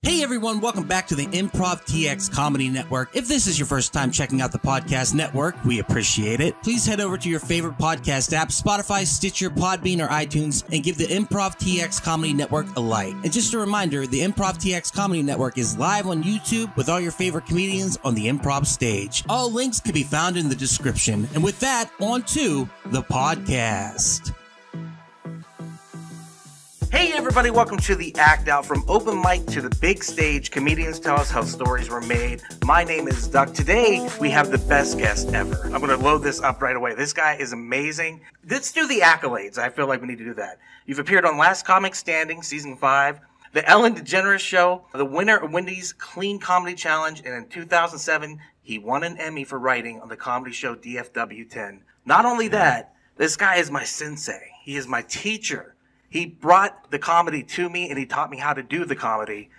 Hey everyone, welcome back to the Improv TX Comedy Network. If this is your first time checking out the podcast network, we appreciate it. Please head over to your favorite podcast app, Spotify, Stitcher, Podbean, or iTunes, and give the Improv TX Comedy Network a like. And just a reminder, the Improv TX Comedy Network is live on YouTube with all your favorite comedians on the improv stage. All links can be found in the description. And with that, on to the podcast. Hey everybody, welcome to the Act Out. From open mic to the big stage, comedians tell us how stories were made. My name is Duck. Today, we have the best guest ever. I'm going to load this up right away. This guy is amazing. Let's do the accolades. I feel like we need to do that. You've appeared on Last Comic Standing, Season 5, The Ellen DeGeneres Show, the winner of Wendy's Clean Comedy Challenge, and in 2007, he won an Emmy for writing on the comedy show DFW 10. Not only that, this guy is my sensei. He is my teacher. He brought the comedy to me, and he taught me how to do the comedy.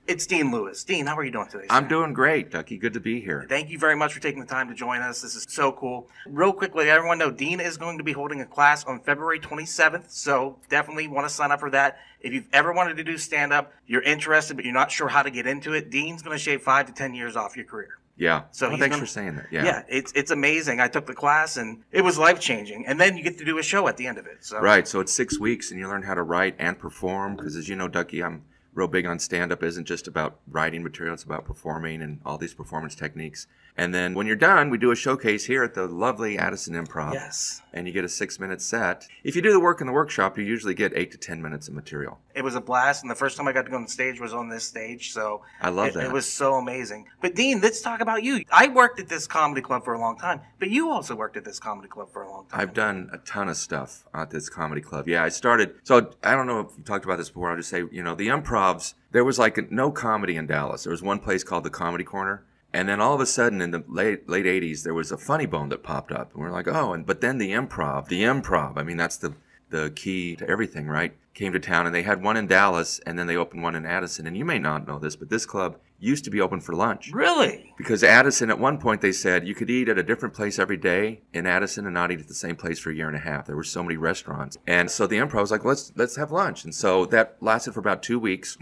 It's Dean Lewis. Dean, how are you doing today, sir? I'm doing great, Ducky. Good to be here. Thank you very much for taking the time to join us. This is so cool. Real quickly, everyone know Dean is going to be holding a class on February 27th, so definitely want to sign up for that. If you've ever wanted to do stand-up, you're interested, but you're not sure how to get into it, Dean's going to shave 5 to 10 years off your career. Yeah. So thanks for saying that. Yeah, it's amazing. I took the class and it was life-changing. And then you get to do a show at the end of it. So. Right. So it's 6 weeks and you learn how to write and perform. Because as you know, Ducky, I'm real big on stand-up. It isn't just about writing material. It's about performing and all these performance techniques. And then when you're done, we do a showcase here at the lovely Addison Improv. Yes. And you get a 6-minute set. If you do the work in the workshop, you usually get 8 to 10 minutes of material. It was a blast, and the first time I got to go on stage was on this stage, so I love that. It was so amazing. But Dean, let's talk about you. I worked at this comedy club for a long time, but you also worked at this comedy club for a long time. I've done a ton of stuff at this comedy club. Yeah, I started, so I don't know if you talked about this before, I'll just say, the Improvs, there was like no comedy in Dallas. There was one place called the Comedy Corner. And then all of a sudden in the late 80s, there was a Funny Bone that popped up. And we're like, but then the improv, I mean, that's the key to everything, right? Came to town, and they had one in Dallas, and then they opened one in Addison. And you may not know this, but this club used to be open for lunch. Really? Because Addison, at one point, they said you could eat at a different place every day in Addison and not eat at the same place for a year and a half. There were so many restaurants. And so the Improv was like, let's have lunch. And so that lasted for about 2 weeks.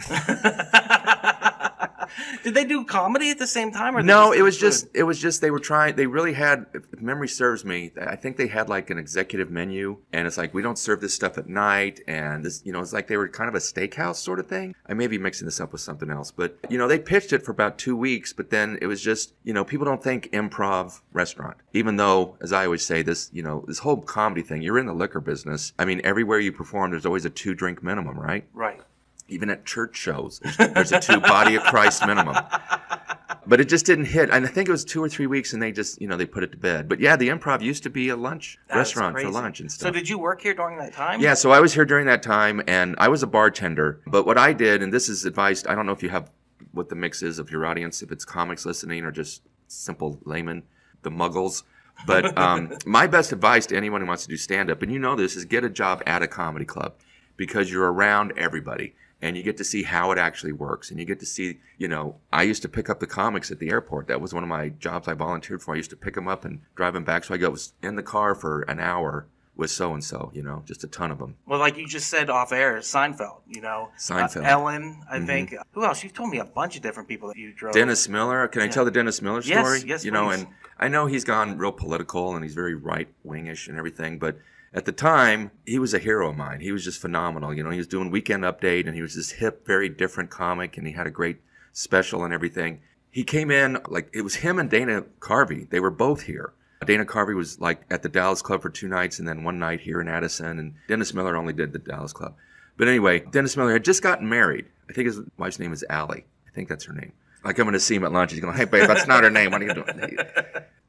Did they do comedy at the same time? Or No, it was just they were trying. They really had, if memory serves me, I think they had like an executive menu, and it's like, we don't serve this stuff at night, and this, it's like they were kind of a steakhouse sort of thing. I may be mixing this up with something else, but they pitched it for about 2 weeks, but then it was just, people don't think improv restaurant, even though, as I always say, this whole comedy thing, you're in the liquor business. I mean, everywhere you perform, there's always a 2-drink minimum, right? Right. Even at church shows, there's a 2 body of Christ minimum. But it just didn't hit. And I think it was 2 or 3 weeks, and they just, they put it to bed. But yeah, the Improv used to be a restaurant for lunch and stuff. So did you work here during that time? Yeah, so I was here during that time, and I was a bartender. But what I did, and this is advice, I don't know if you have what the mix is of your audience, if it's comics listening or just simple laymen, the muggles. But my best advice to anyone who wants to do stand-up, and this, is get a job at a comedy club, because you're around everybody. And you get to see how it actually works. And you get to see, I used to pick up the comics at the airport. That was one of my jobs I volunteered for. I used to pick them up and drive them back. So I was in the car for an hour with so-and-so, just a ton of them. Well, like you just said off air, Seinfeld, Seinfeld. Ellen, I think. Who else? You've told me a bunch of different people that you drove. Dennis Miller. Can I tell the Dennis Miller story? Yes, please. And I know he's gone real political and he's very right-wingish and everything, but at the time, he was a hero of mine. He was just phenomenal. He was doing Weekend Update, and he was this hip, very different comic, and he had a great special and everything. He came in, like, it was him and Dana Carvey. They were both here. Dana Carvey was, like, at the Dallas Club for 2 nights, and then 1 night here in Addison, and Dennis Miller only did the Dallas Club. But anyway, Dennis Miller had just gotten married. I think his wife's name is Allie. I think that's her name. Like, I'm going to see him at lunch. He's going, hey, babe, that's not her name. What are you doing?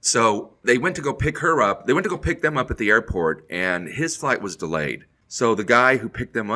So they went to go pick her up. They went to go pick them up at the airport, and his flight was delayed. So the guy who picked her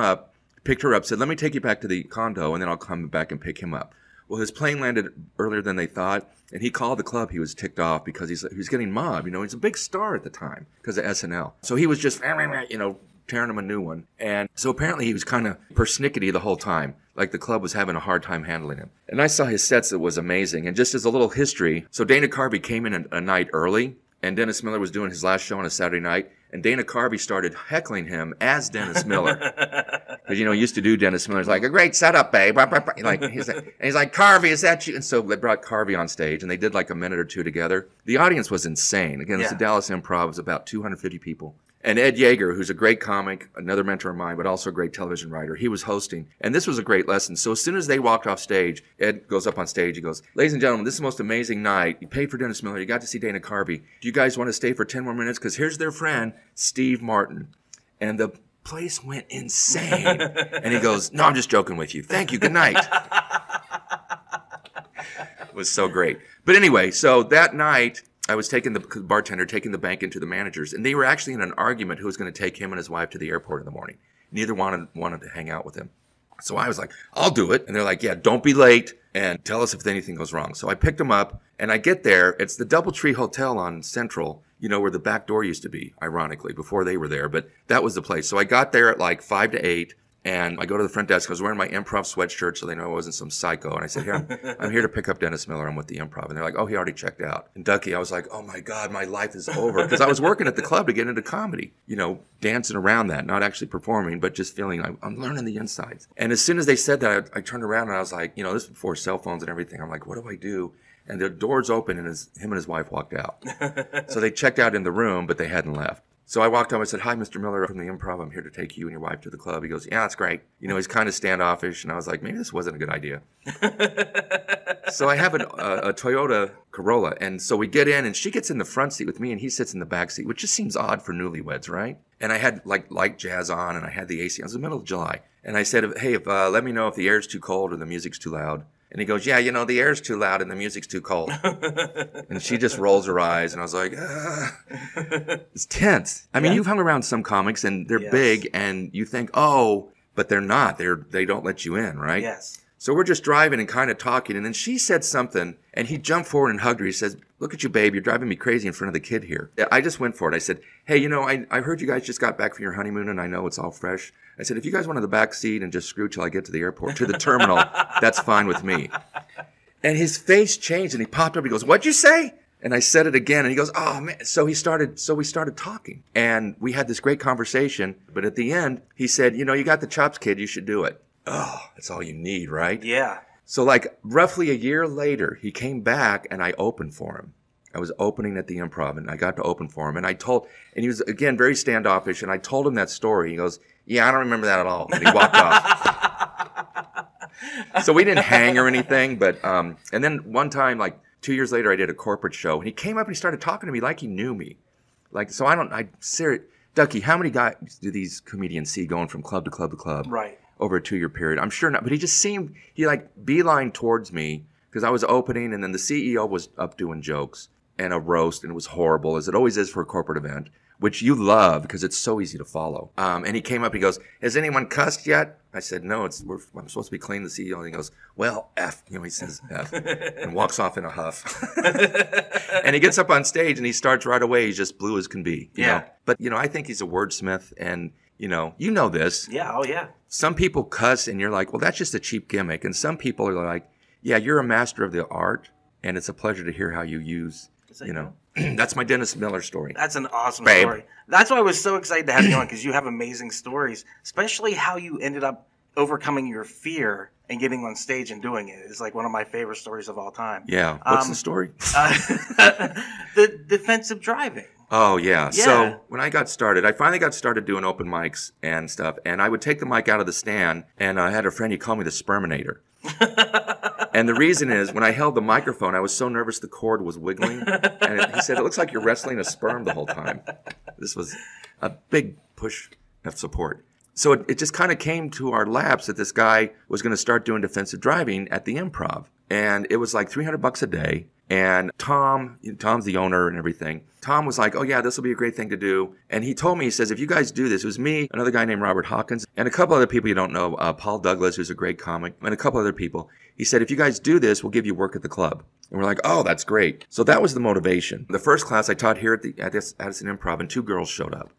up, said, let me take you back to the condo, and then I'll come back and pick him up. Well, his plane landed earlier than they thought, and he called the club. He was ticked off because he was getting mobbed. He's a big star at the time because of SNL. So he was just, tearing him a new one. And so apparently he was kind of persnickety the whole time, like the club was having a hard time handling him. And I saw his sets. It was amazing. And just as a little history, so Dana Carvey came in a night early, and Dennis Miller was doing his last show on a Saturday night, And Dana Carvey started heckling him as Dennis Miller. Because, he used to do Dennis Miller's like, a great setup, babe. He's like, Carvey, is that you? And so they brought Carvey on stage, and they did like a minute or two together. The audience was insane. Again, it's the Dallas Improv. It was about 250 people. And Ed Yeager, who's a great comic, another mentor of mine, but also a great television writer, he was hosting. And this was a great lesson. So as soon as they walked off stage, Ed goes up on stage. He goes, ladies and gentlemen, this is the most amazing night. You paid for Dennis Miller. You got to see Dana Carvey. Do you guys want to stay for 10 more minutes? Because here's their friend, Steve Martin. And the place went insane. And he goes, no, I'm just joking with you. Thank you. Good night. It was so great. But anyway, so that night, I was taking the bartender, taking the bank into the managers, and they were actually in an argument who was going to take him and his wife to the airport in the morning. Neither wanted to hang out with him. So I was like, I'll do it. And they're like, yeah, don't be late and tell us if anything goes wrong. So I picked him up, and I get there. It's the DoubleTree Hotel on Central, where the back door used to be, ironically, before they were there. But that was the place. So I got there at like 5 to 8. And I go to the front desk. I was wearing my Improv sweatshirt so they know I wasn't some psycho. And I said, here, I'm here to pick up Dennis Miller. I'm with the Improv. And they're like, oh, he already checked out. And Ducky, I was like, oh, my God, my life is over. Because I was working at the club to get into comedy, dancing around that, not actually performing, but just feeling I'm learning the insides. And as soon as they said that, I turned around and I was like, this is before cell phones and everything. I'm like, what do I do? And the doors opened and him and his wife walked out. So they checked out in the room, but they hadn't left. So I walked up and I said, hi, Mr. Miller from the Improv. I'm here to take you and your wife to the club. He goes, yeah, that's great. He's kind of standoffish. And I was like, maybe this wasn't a good idea. So I have a Toyota Corolla. And so we get in and she gets in the front seat with me and he sits in the back seat, which just seems odd for newlyweds, right? And I had like light jazz on and I had the AC. It was the middle of July. And I said, hey, let me know if the air's too cold or the music's too loud. And he goes, yeah, the air's too loud and the music's too cold. And she just rolls her eyes. And I was like, it's tense. I mean, you've hung around some comics and they're big and you think, oh, but they're not. They don't let you in, right? Yes. So we're just driving and kind of talking. And then she said something and he jumped forward and hugged her. He says, look at you, babe. You're driving me crazy in front of the kid here. I just went for it. I said, hey, I heard you guys just got back from your honeymoon and I know it's all fresh. I said, if you guys want in the back seat and just screw till I get to the airport, to the terminal, that's fine with me. And his face changed and he popped up. He goes, what'd you say? And I said it again and he goes, oh man. So we started talking and we had this great conversation. But at the end, he said, you got the chops, kid. You should do it. Oh, that's all you need, right? Yeah. So like roughly a year later, he came back and I opened for him. I was opening at the Improv and I got to open for him. And he was, again, very standoffish. And I told him that story. He goes, yeah, I don't remember that at all. And he walked off. So we didn't hang or anything. But, and then one time, like 2 years later, I did a corporate show. And he came up and he started talking to me like he knew me. Like, so Ducky, how many guys do these comedians see going from club to club to club? Right. Over a 2-year period? I'm sure not. But he like beelined towards me because I was opening and then the CEO was up doing jokes and a roast and it was horrible as it always is for a corporate event, which you love because it's so easy to follow. And he came up, he goes, has anyone cussed yet? I said, no, I'm supposed to be clean, the CEO. And he goes, well, F, he says F and walks off in a huff. And he gets up on stage and he starts right away. He's just blue as can be. You know? But, I think he's a wordsmith and, you know this. Yeah, oh yeah. Some people cuss and you're like, well, that's just a cheap gimmick. And some people are like, yeah, you're a master of the art and it's a pleasure to hear how you use, That's my Dennis Miller story. That's an awesome story. That's why I was so excited to have you on because you have amazing stories, especially how you ended up overcoming your fear and getting on stage and doing it. It's like one of my favorite stories of all time. Yeah. What's the story? The defensive driving. Oh, yeah. So when I got started, I finally got started doing open mics and stuff. And I would take the mic out of the stand and I had a friend, he called me the Sperminator. And the reason is when I held the microphone, I was so nervous the cord was wiggling. And he said, it looks like you're wrestling a sperm the whole time. This was a big push of support. So it just kind of came to our laps that this guy was going to start doing defensive driving at the Improv. And it was like $300 a day. And Tom's the owner and everything. Tom was like, oh yeah, this will be a great thing to do. And he told me, he says, if you guys do this, it was me, another guy named Robert Hawkins, and a couple other people you don't know, Paul Douglas, who's a great comic, and a couple other people. He said, if you guys do this, we'll give you work at the club. And we're like, oh, that's great. So that was the motivation. The first class I taught here at this Addison Improv, and 2 girls showed up.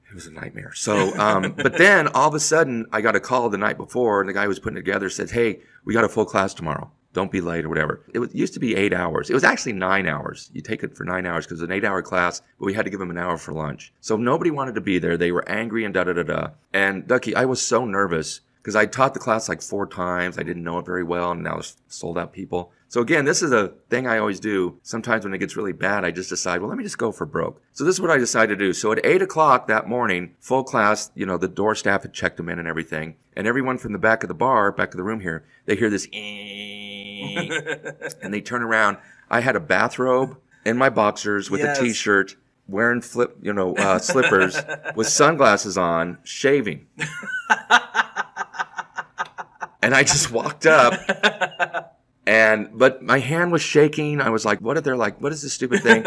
It was a nightmare. So, but then all of a sudden I got a call the night before and the guy who was putting it together said, hey, we got a full class tomorrow. Don't be late or whatever. Used to be 8 hours. It was actually 9 hours. You take it for 9 hours because it was an 8-hour class, but we had to give them an hour for lunch. So nobody wanted to be there. They were angry and da-da-da-da. And Ducky, I was so nervous because I taught the class like 4 times. I didn't know it very well, and now it's sold out people. So again, this is a thing I always do. Sometimes when it gets really bad, I just decide, well, let me just go for broke. So this is what I decided to do. So at 8 o'clock that morning, full class, you know, the door staff had checked them in and everything. And everyone from the back of the bar, back of the room here, they hear this and they turn around. I had a bathrobe in my boxers with a T-shirt, wearing slippers with sunglasses on, shaving. And I just walked up. But my hand was shaking. I was like, what is this stupid thing?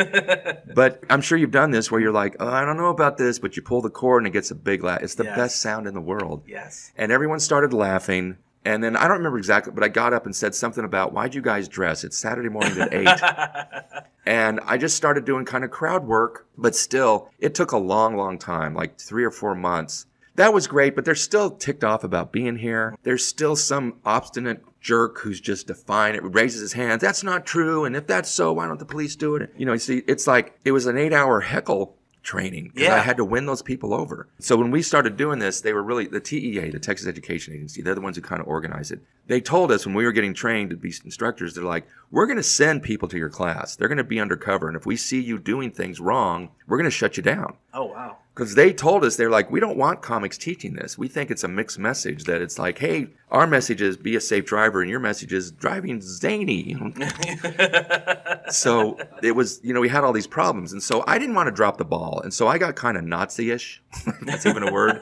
But I'm sure you've done this where you're like, oh, I don't know about this, but you pull the cord and it gets a big laugh. It's the best sound in the world. Yes. And everyone started laughing. And then I don't remember exactly, but I got up and said something about, why'd you guys dress? It's Saturday morning at 8. And I just started doing kind of crowd work, but still, it took a long, long time, like 3 or 4 months. That was great, but they're still ticked off about being here. There's still some obstinate jerk who's just defiant. It raises his hands. That's not true. And if that's so, why don't the police do it? You know, you see, it's like it was an 8-hour heckle training because I had to win those people over. So when we started doing this, they were really the TEA, the Texas Education Agency. They're the ones who kind of organize it. They told us when we were getting trained to be instructors, they're like, we're going to send people to your class. They're going to be undercover. And if we see you doing things wrong, we're going to shut you down. Oh, wow. Because they told us, they're like, we don't want comics teaching this. We think it's a mixed message that it's like, hey, our message is be a safe driver and your message is driving zany. So it was, we had all these problems. And so I didn't want to drop the ball. And so I got kind of Nazi-ish. That's even a word.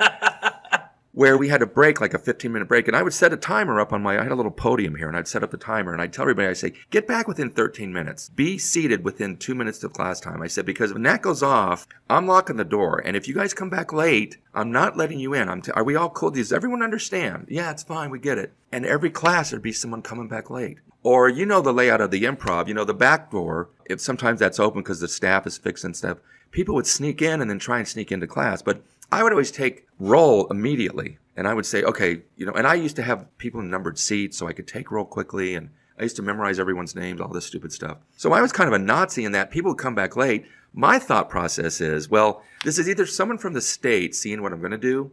Where we had a break, like a 15-minute break. And I would set a timer up I had a little podium here, and I'd set up the timer, and I'd tell everybody, I say, get back within 13 minutes. Be seated within 2 minutes of class time. I said, because when that goes off, I'm locking the door. And if you guys come back late, I'm not letting you in. Are we all cool? Does everyone understand? Yeah, it's fine. We get it. And every class, there'd be someone coming back late. Or, the layout of the improv, the back door, if sometimes that's open because the staff is fixing stuff, people would sneak in and then try and sneak into class. But I would always take roll immediately. And I would say, okay, and I used to have people in numbered seats so I could take roll quickly. And I used to memorize everyone's names, all this stupid stuff. So I was kind of a Nazi in that people would come back late. My thought process is, well, this is either someone from the state seeing what I'm going to do,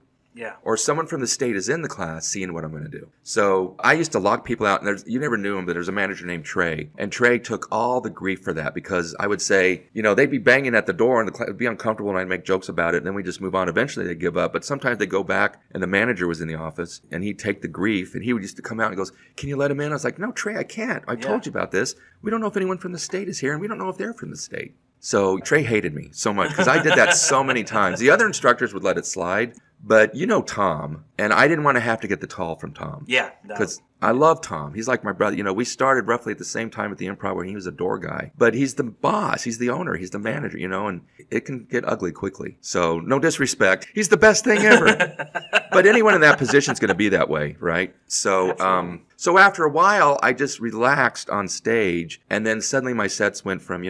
or someone from the state is in the class seeing what I'm going to do. So I used to lock people out, and you never knew him, but there's a manager named Trey. And Trey took all the grief for that because I would say, they'd be banging at the door and the class would be uncomfortable and I'd make jokes about it. And then we just move on. Eventually they'd give up. But sometimes they'd go back and the manager was in the office and he'd take the grief and he would used to come out and goes, can you let him in? I was like, no, Trey, I can't. I told you about this. We don't know if anyone from the state is here and we don't know if they're from the state. So Trey hated me so much because I did that so many times. The other instructors would let it slide. But Tom, and I didn't want to have to get the tall from Tom. Yeah. Because I love Tom. He's like my brother. We started roughly at the same time at the Improv where he was a door guy. But he's the boss. He's the owner. He's the manager, and it can get ugly quickly. So no disrespect. He's the best thing ever. But anyone in that position is going to be that way, right? So so after a while, I just relaxed on stage. And then suddenly my sets went from,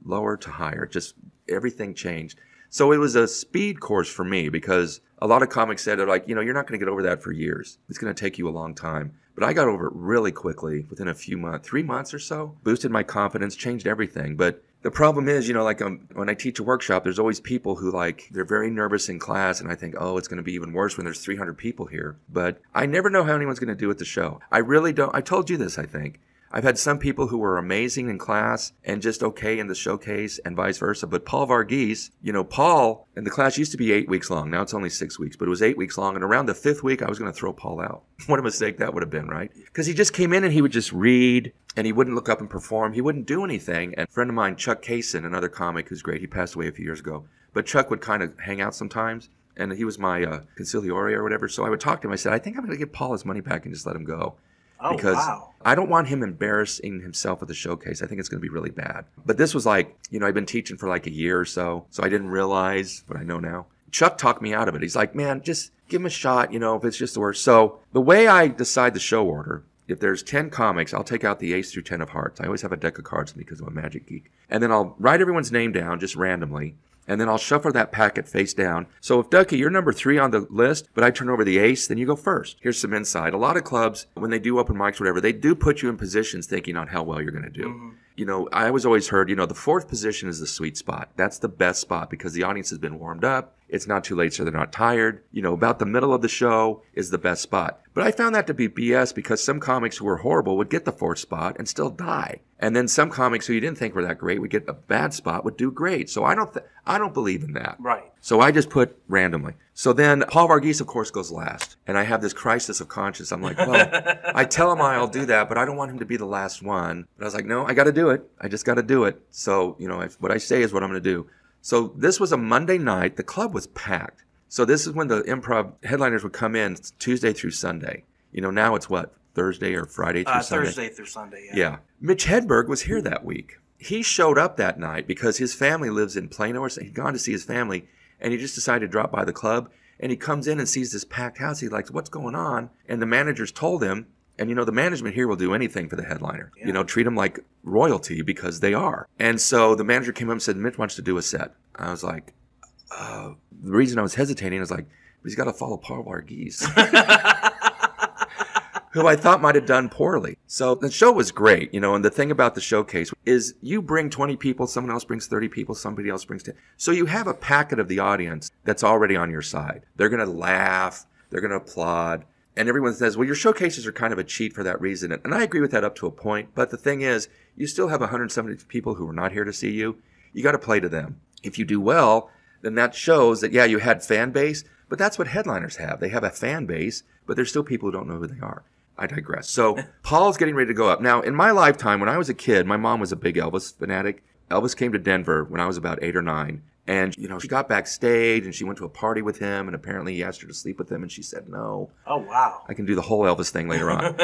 lower to higher. Just everything changed. So it was a speed course for me because a lot of comics said, like, you're not going to get over that for years. It's going to take you a long time. But I got over it really quickly within a few months, 3 months or so, boosted my confidence, changed everything. But the problem is, when I teach a workshop, there's always people who they're very nervous in class. And I think, oh, it's going to be even worse when there's 300 people here. But I never know how anyone's going to do at the show. I really don't. I told you this, I think. I've had some people who were amazing in class and just okay in the showcase and vice versa. But Paul Varghese, Paul, and the class used to be 8 weeks long. Now it's only 6 weeks, but it was 8 weeks long. And around the 5th week, I was going to throw Paul out. What a mistake that would have been, right? Because he just came in and he would just read and he wouldn't look up and perform. He wouldn't do anything. And a friend of mine, Chuck Kaysen, another comic who's great, he passed away a few years ago. But Chuck would kind of hang out sometimes. And he was my consigliere or whatever. So I would talk to him. I said, I think I'm going to give Paul his money back and just let him go. Oh, because wow. I don't want him embarrassing himself at the showcase. I think it's going to be really bad. But this was I've been teaching for like a year or so I didn't realize what I know now. Chuck talked me out of it. He's like, man, just give him a shot, if it's just the worst. So the way I decide the show order, if there's 10 comics, I'll take out the ace through 10 of hearts. I always have a deck of cards because I'm a magic geek. And then I'll write everyone's name down just randomly. and then I'll shuffle that packet face down. So if, Ducky, you're number 3 on the list, but I turn over the ace, then you go first. Here's some insight. A lot of clubs, when they do open mics or whatever, they do put you in positions thinking on how well you're going to do. Mm-hmm. You know, I was always heard, you know, the 4th position is the sweet spot. That's the best spot because the audience has been warmed up. It's not too late, so they're not tired. You know, about the middle of the show is the best spot. But I found that to be BS because some comics who were horrible would get the 4th spot and still die. And then some comics who you didn't think were that great would get a bad spot, would do great. So I don't believe in that. Right. So I just put randomly. So then Paul Varghese, of course, goes last. And I have this crisis of conscience. I'm like, well, I tell him I'll do that, but I don't want him to be the last one. But I was like, no, I got to do it. I just got to do it. So, you know, what I say is what I'm going to do. So this was a Monday night. The club was packed. So this is when the improv headliners would come in Tuesday through Sunday. You know, now it's what? Thursday or Friday through Sunday? Thursday through Sunday, yeah. Yeah. Mitch Hedberg was here that week. He showed up that night because his family lives in Plano, or he'd gone to see his family, and he just decided to drop by the club. And he comes in and sees this packed house. He's like, what's going on? And the managers told him, and you know, the management here will do anything for the headliner. Yeah. You know, treat them like royalty because they are. And so the manager came up and said, Mitch wants to do a set. I was like, the reason I was hesitating is like, he's got to follow Paul Varghese. Who I thought might have done poorly. So the show was great, you know, and the thing about the showcase is you bring 20 people, someone else brings 30 people, somebody else brings 10. So you have a packet of the audience that's already on your side. They're going to laugh, they're going to applaud, and everyone says, well, your showcases are kind of a cheat for that reason. And I agree with that up to a point, but the thing is, you still have 170 people who are not here to see you. You got to play to them. If you do well, then that shows that, yeah, you had fan base, but that's what headliners have. They have a fan base, but there's still people who don't know who they are. I digress. So Paul's getting ready to go up. Now, in my lifetime, when I was a kid, my mom was a big Elvis fanatic. Elvis came to Denver when I was about 8 or 9. And, you know, she got backstage and she went to a party with him. And apparently he asked her to sleep with him. And she said, no. Oh, wow. I can do the whole Elvis thing later on.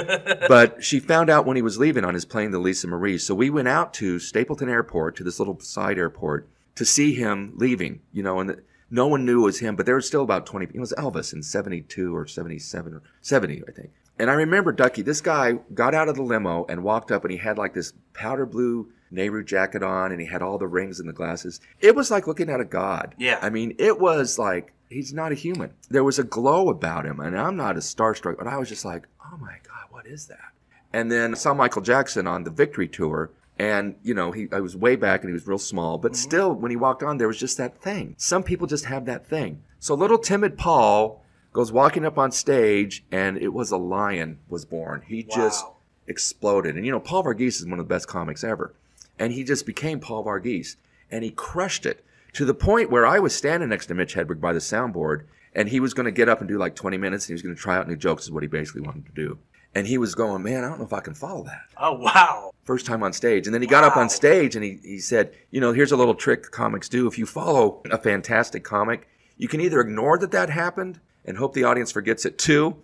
But she found out when he was leaving on his plane to Lisa Marie. So we went out to Stapleton Airport, to this little side airport, to see him leaving, you know, and no one knew it was him. But there were still about 20 people. It was Elvis in 72 or 77 or 70, I think. And I remember, Ducky, this guy got out of the limo and walked up and he had like this powder blue Nehru jacket on and he had all the rings and the glasses. It was like looking at a god. Yeah. I mean, it was like, he's not a human. There was a glow about him, and I'm not a starstruck, but I was just like, oh my God, what is that? And then I saw Michael Jackson on the Victory Tour, and, you know, I was way back and he was real small, but still, when he walked on, there was just that thing. Some people just have that thing. So little timid Paul goes walking up on stage, and it was a lion was born. He just exploded. And, you know, Paul Varghese is one of the best comics ever. And he just became Paul Varghese. And he crushed it to the point where I was standing next to Mitch Hedberg by the soundboard, and he was going to get up and do like 20 minutes, and he was going to try out new jokes is what he basically wanted to do. And he was going, man, I don't know if I can follow that. Oh, wow. First time on stage. And then he got up on stage, and he said, you know, here's a little trick comics do. If you follow a fantastic comic, you can either ignore that happened and hope the audience forgets it too,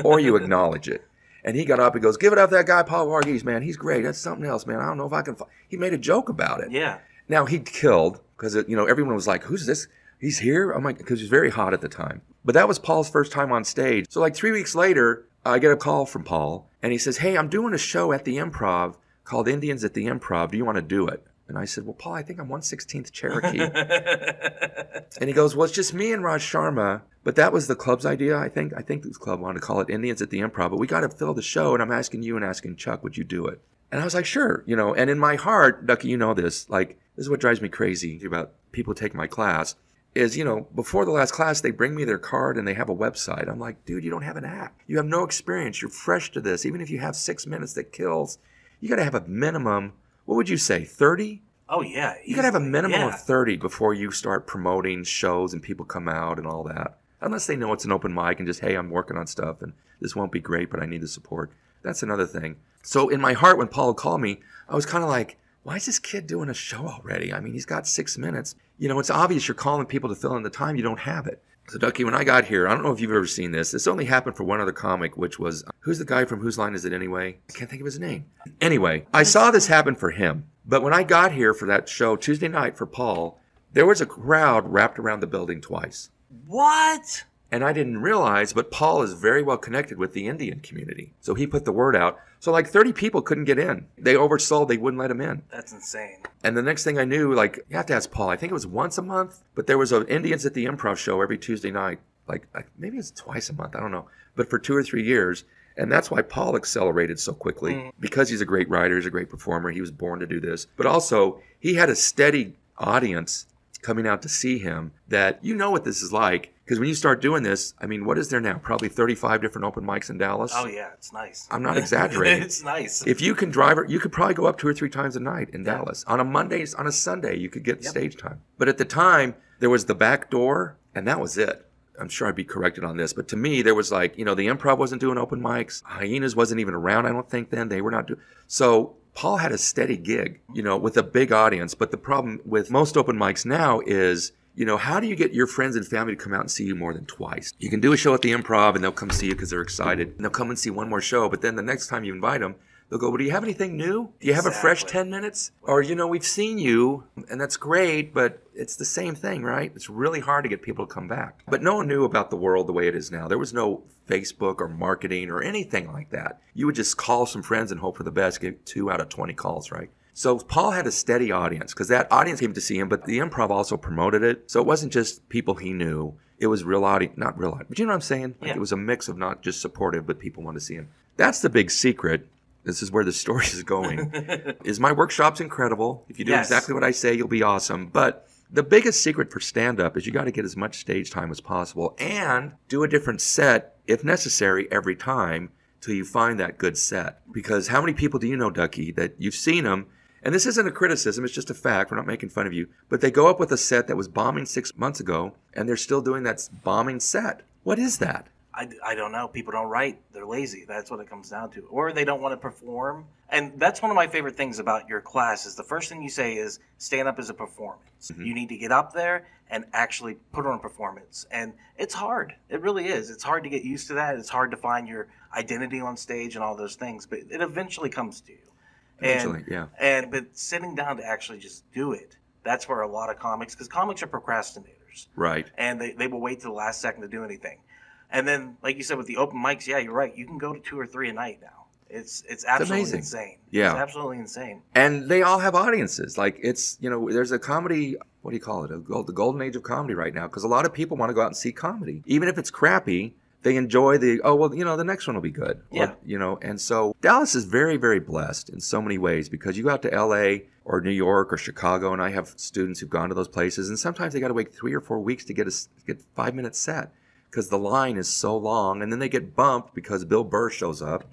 or you acknowledge it. And he got up and goes, give it up to that guy, Paul Varghese, man. He's great. That's something else, man. I don't know if I can. He made a joke about it. Yeah. Now, he killed because, you know, everyone was like, who's this? He's here? I'm like, because he was very hot at the time. But that was Paul's first time on stage. So like 3 weeks later, I get a call from Paul, and he says, hey, I'm doing a show at the Improv called Indians at the Improv. Do you want to do it? And I said, well, Paul, I think I'm 1/16th Cherokee. And he goes, well, it's just me and Raj Sharma. But that was the club's idea, I think. I think this club wanted to call it Indians at the Improv. But we got to fill the show, and I'm asking you and asking Chuck, would you do it? And I was like, sure. You know, and in my heart, Ducky, you know this. Like, this is what drives me crazy about people taking my class. Is, you know, before the last class, they bring me their card and they have a website. I'm like, dude, you don't have an act. You have no experience. You're fresh to this. Even if you have 6 minutes that kills, you got to have a minimum, what would you say, 30? Oh, yeah. You got to have a minimum of 30 before you start promoting shows and people come out and all that. Unless they know it's an open mic and just, hey, I'm working on stuff and this won't be great, but I need the support. That's another thing. So in my heart, when Paul called me, I was kind of like, why is this kid doing a show already? I mean, he's got 6 minutes. You know, it's obvious you're calling people to fill in the time. You don't have it. So, Ducky, when I got here, I don't know if you've ever seen this. This only happened for one other comic, which was, who's the guy from Whose Line Is It Anyway? I can't think of his name. Anyway, I saw this happen for him. But when I got here for that show Tuesday night for Paul, there was a crowd wrapped around the building twice. What? And I didn't realize, but Paul is very well connected with the Indian community. So he put the word out. So like 30 people couldn't get in. They oversold. They wouldn't let them in. That's insane. And the next thing I knew, like, you have to ask Paul. I think it was once a month, but there was an Indians at the Improv show every Tuesday night. Like maybe it's twice a month. I don't know. But for 2 or 3 years. And that's why Paul accelerated so quickly, because he's a great writer, he's a great performer. He was born to do this. But also, he had a steady audience coming out to see him that you know what this is like. Because when you start doing this, I mean, what is there now? Probably 35 different open mics in Dallas? Oh, yeah, it's nice. I'm not exaggerating. It's nice. If you can drive it, you could probably go up 2 or 3 times a night in Dallas. On a Monday, on a Sunday, you could get stage time. But at the time, there was the back door, and that was it. I'm sure I'd be corrected on this, but to me, there was like, the Improv wasn't doing open mics. Hyenas wasn't even around, I don't think, then. They were not doing. So Paul had a steady gig, with a big audience. But the problem with most open mics now is, how do you get your friends and family to come out and see you more than twice? You can do a show at the Improv and they'll come see you because they're excited. And they'll come and see one more show. But then the next time you invite them, they'll go, well, do you have anything new? Do you have a fresh 10 minutes? Or, we've seen you, and that's great, but it's the same thing, right? It's really hard to get people to come back. But no one knew about the world the way it is now. There was no Facebook or marketing or anything like that. You would just call some friends and hope for the best, get 2 out of 20 calls, right? So Paul had a steady audience, because that audience came to see him, but the Improv also promoted it. So it wasn't just people he knew. It was real audience, not real audience. But you know what I'm saying? Like, it was a mix of not just supportive, but people wanted to see him. That's the big secret. This is where the story is going. Is my workshop's incredible. If you do exactly what I say, you'll be awesome. But the biggest secret for stand-up is you got to get as much stage time as possible and do a different set, if necessary, every time till you find that good set. Because how many people do you know, Ducky, that you've seen them, and this isn't a criticism, it's just a fact, we're not making fun of you, but they go up with a set that was bombing 6 months ago, and they're still doing that bombing set. What is that? I don't know. People don't write. They're lazy. That's what it comes down to. Or they don't want to perform. And that's one of my favorite things about your class is the first thing you say is stand up is a performance. Mm-hmm. You need to get up there and actually put on a performance. And it's hard. It really is. It's hard to get used to that. It's hard to find your identity on stage and all those things. But it eventually comes to you. Eventually, But sitting down to actually just do it, that's where a lot of comics, because comics are procrastinators. Right. And they will wait to the last second to do anything. And then, like you said, with the open mics, yeah, you're right. You can go to 2 or 3 a night now. It's absolutely insane. Yeah. It's absolutely insane. And they all have audiences. Like, it's, there's a comedy, what do you call it? The golden age of comedy right now. Because a lot of people want to go out and see comedy. Even if it's crappy, they enjoy the next one will be good. Yeah. Or, and so Dallas is very, very blessed in so many ways because you go out to LA or New York or Chicago, and I have students who've gone to those places, and sometimes they got to wait 3 or 4 weeks to get 5-minute set. Because the line is so long, and then they get bumped because Bill Burr shows up,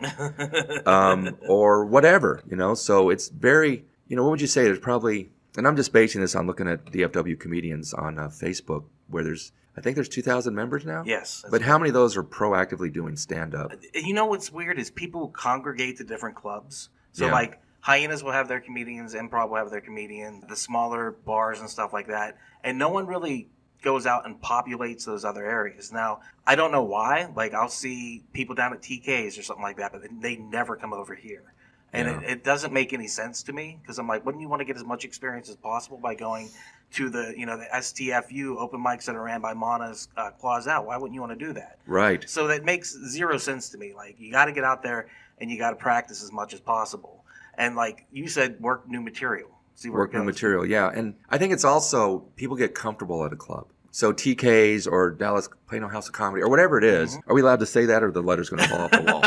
or whatever, So it's very, what would you say? There's probably, and I'm just basing this on looking at DFW comedians on Facebook, where I think there's 2,000 members now. Yes. But how many of those are proactively doing stand-up? What's weird is people congregate to different clubs. So like Hyenas will have their comedians, Improv will have their comedians, the smaller bars and stuff like that, and no one really goes out and populates those other areas. Now, I don't know why. Like, I'll see people down at TK's or something like that, but they never come over here. And it doesn't make any sense to me because I'm like, wouldn't you want to get as much experience as possible by going to the STFU open mics that are ran by Mana's Claws Out? Why wouldn't you want to do that? Right. So that makes zero sense to me. Like, you got to get out there and you got to practice as much as possible. And like you said, work new material. Work new material, yeah. And I think it's also people get comfortable at a club. So TK's or Dallas Plano House of Comedy or whatever it is. Are we allowed to say that or the letter's going to fall off the wall?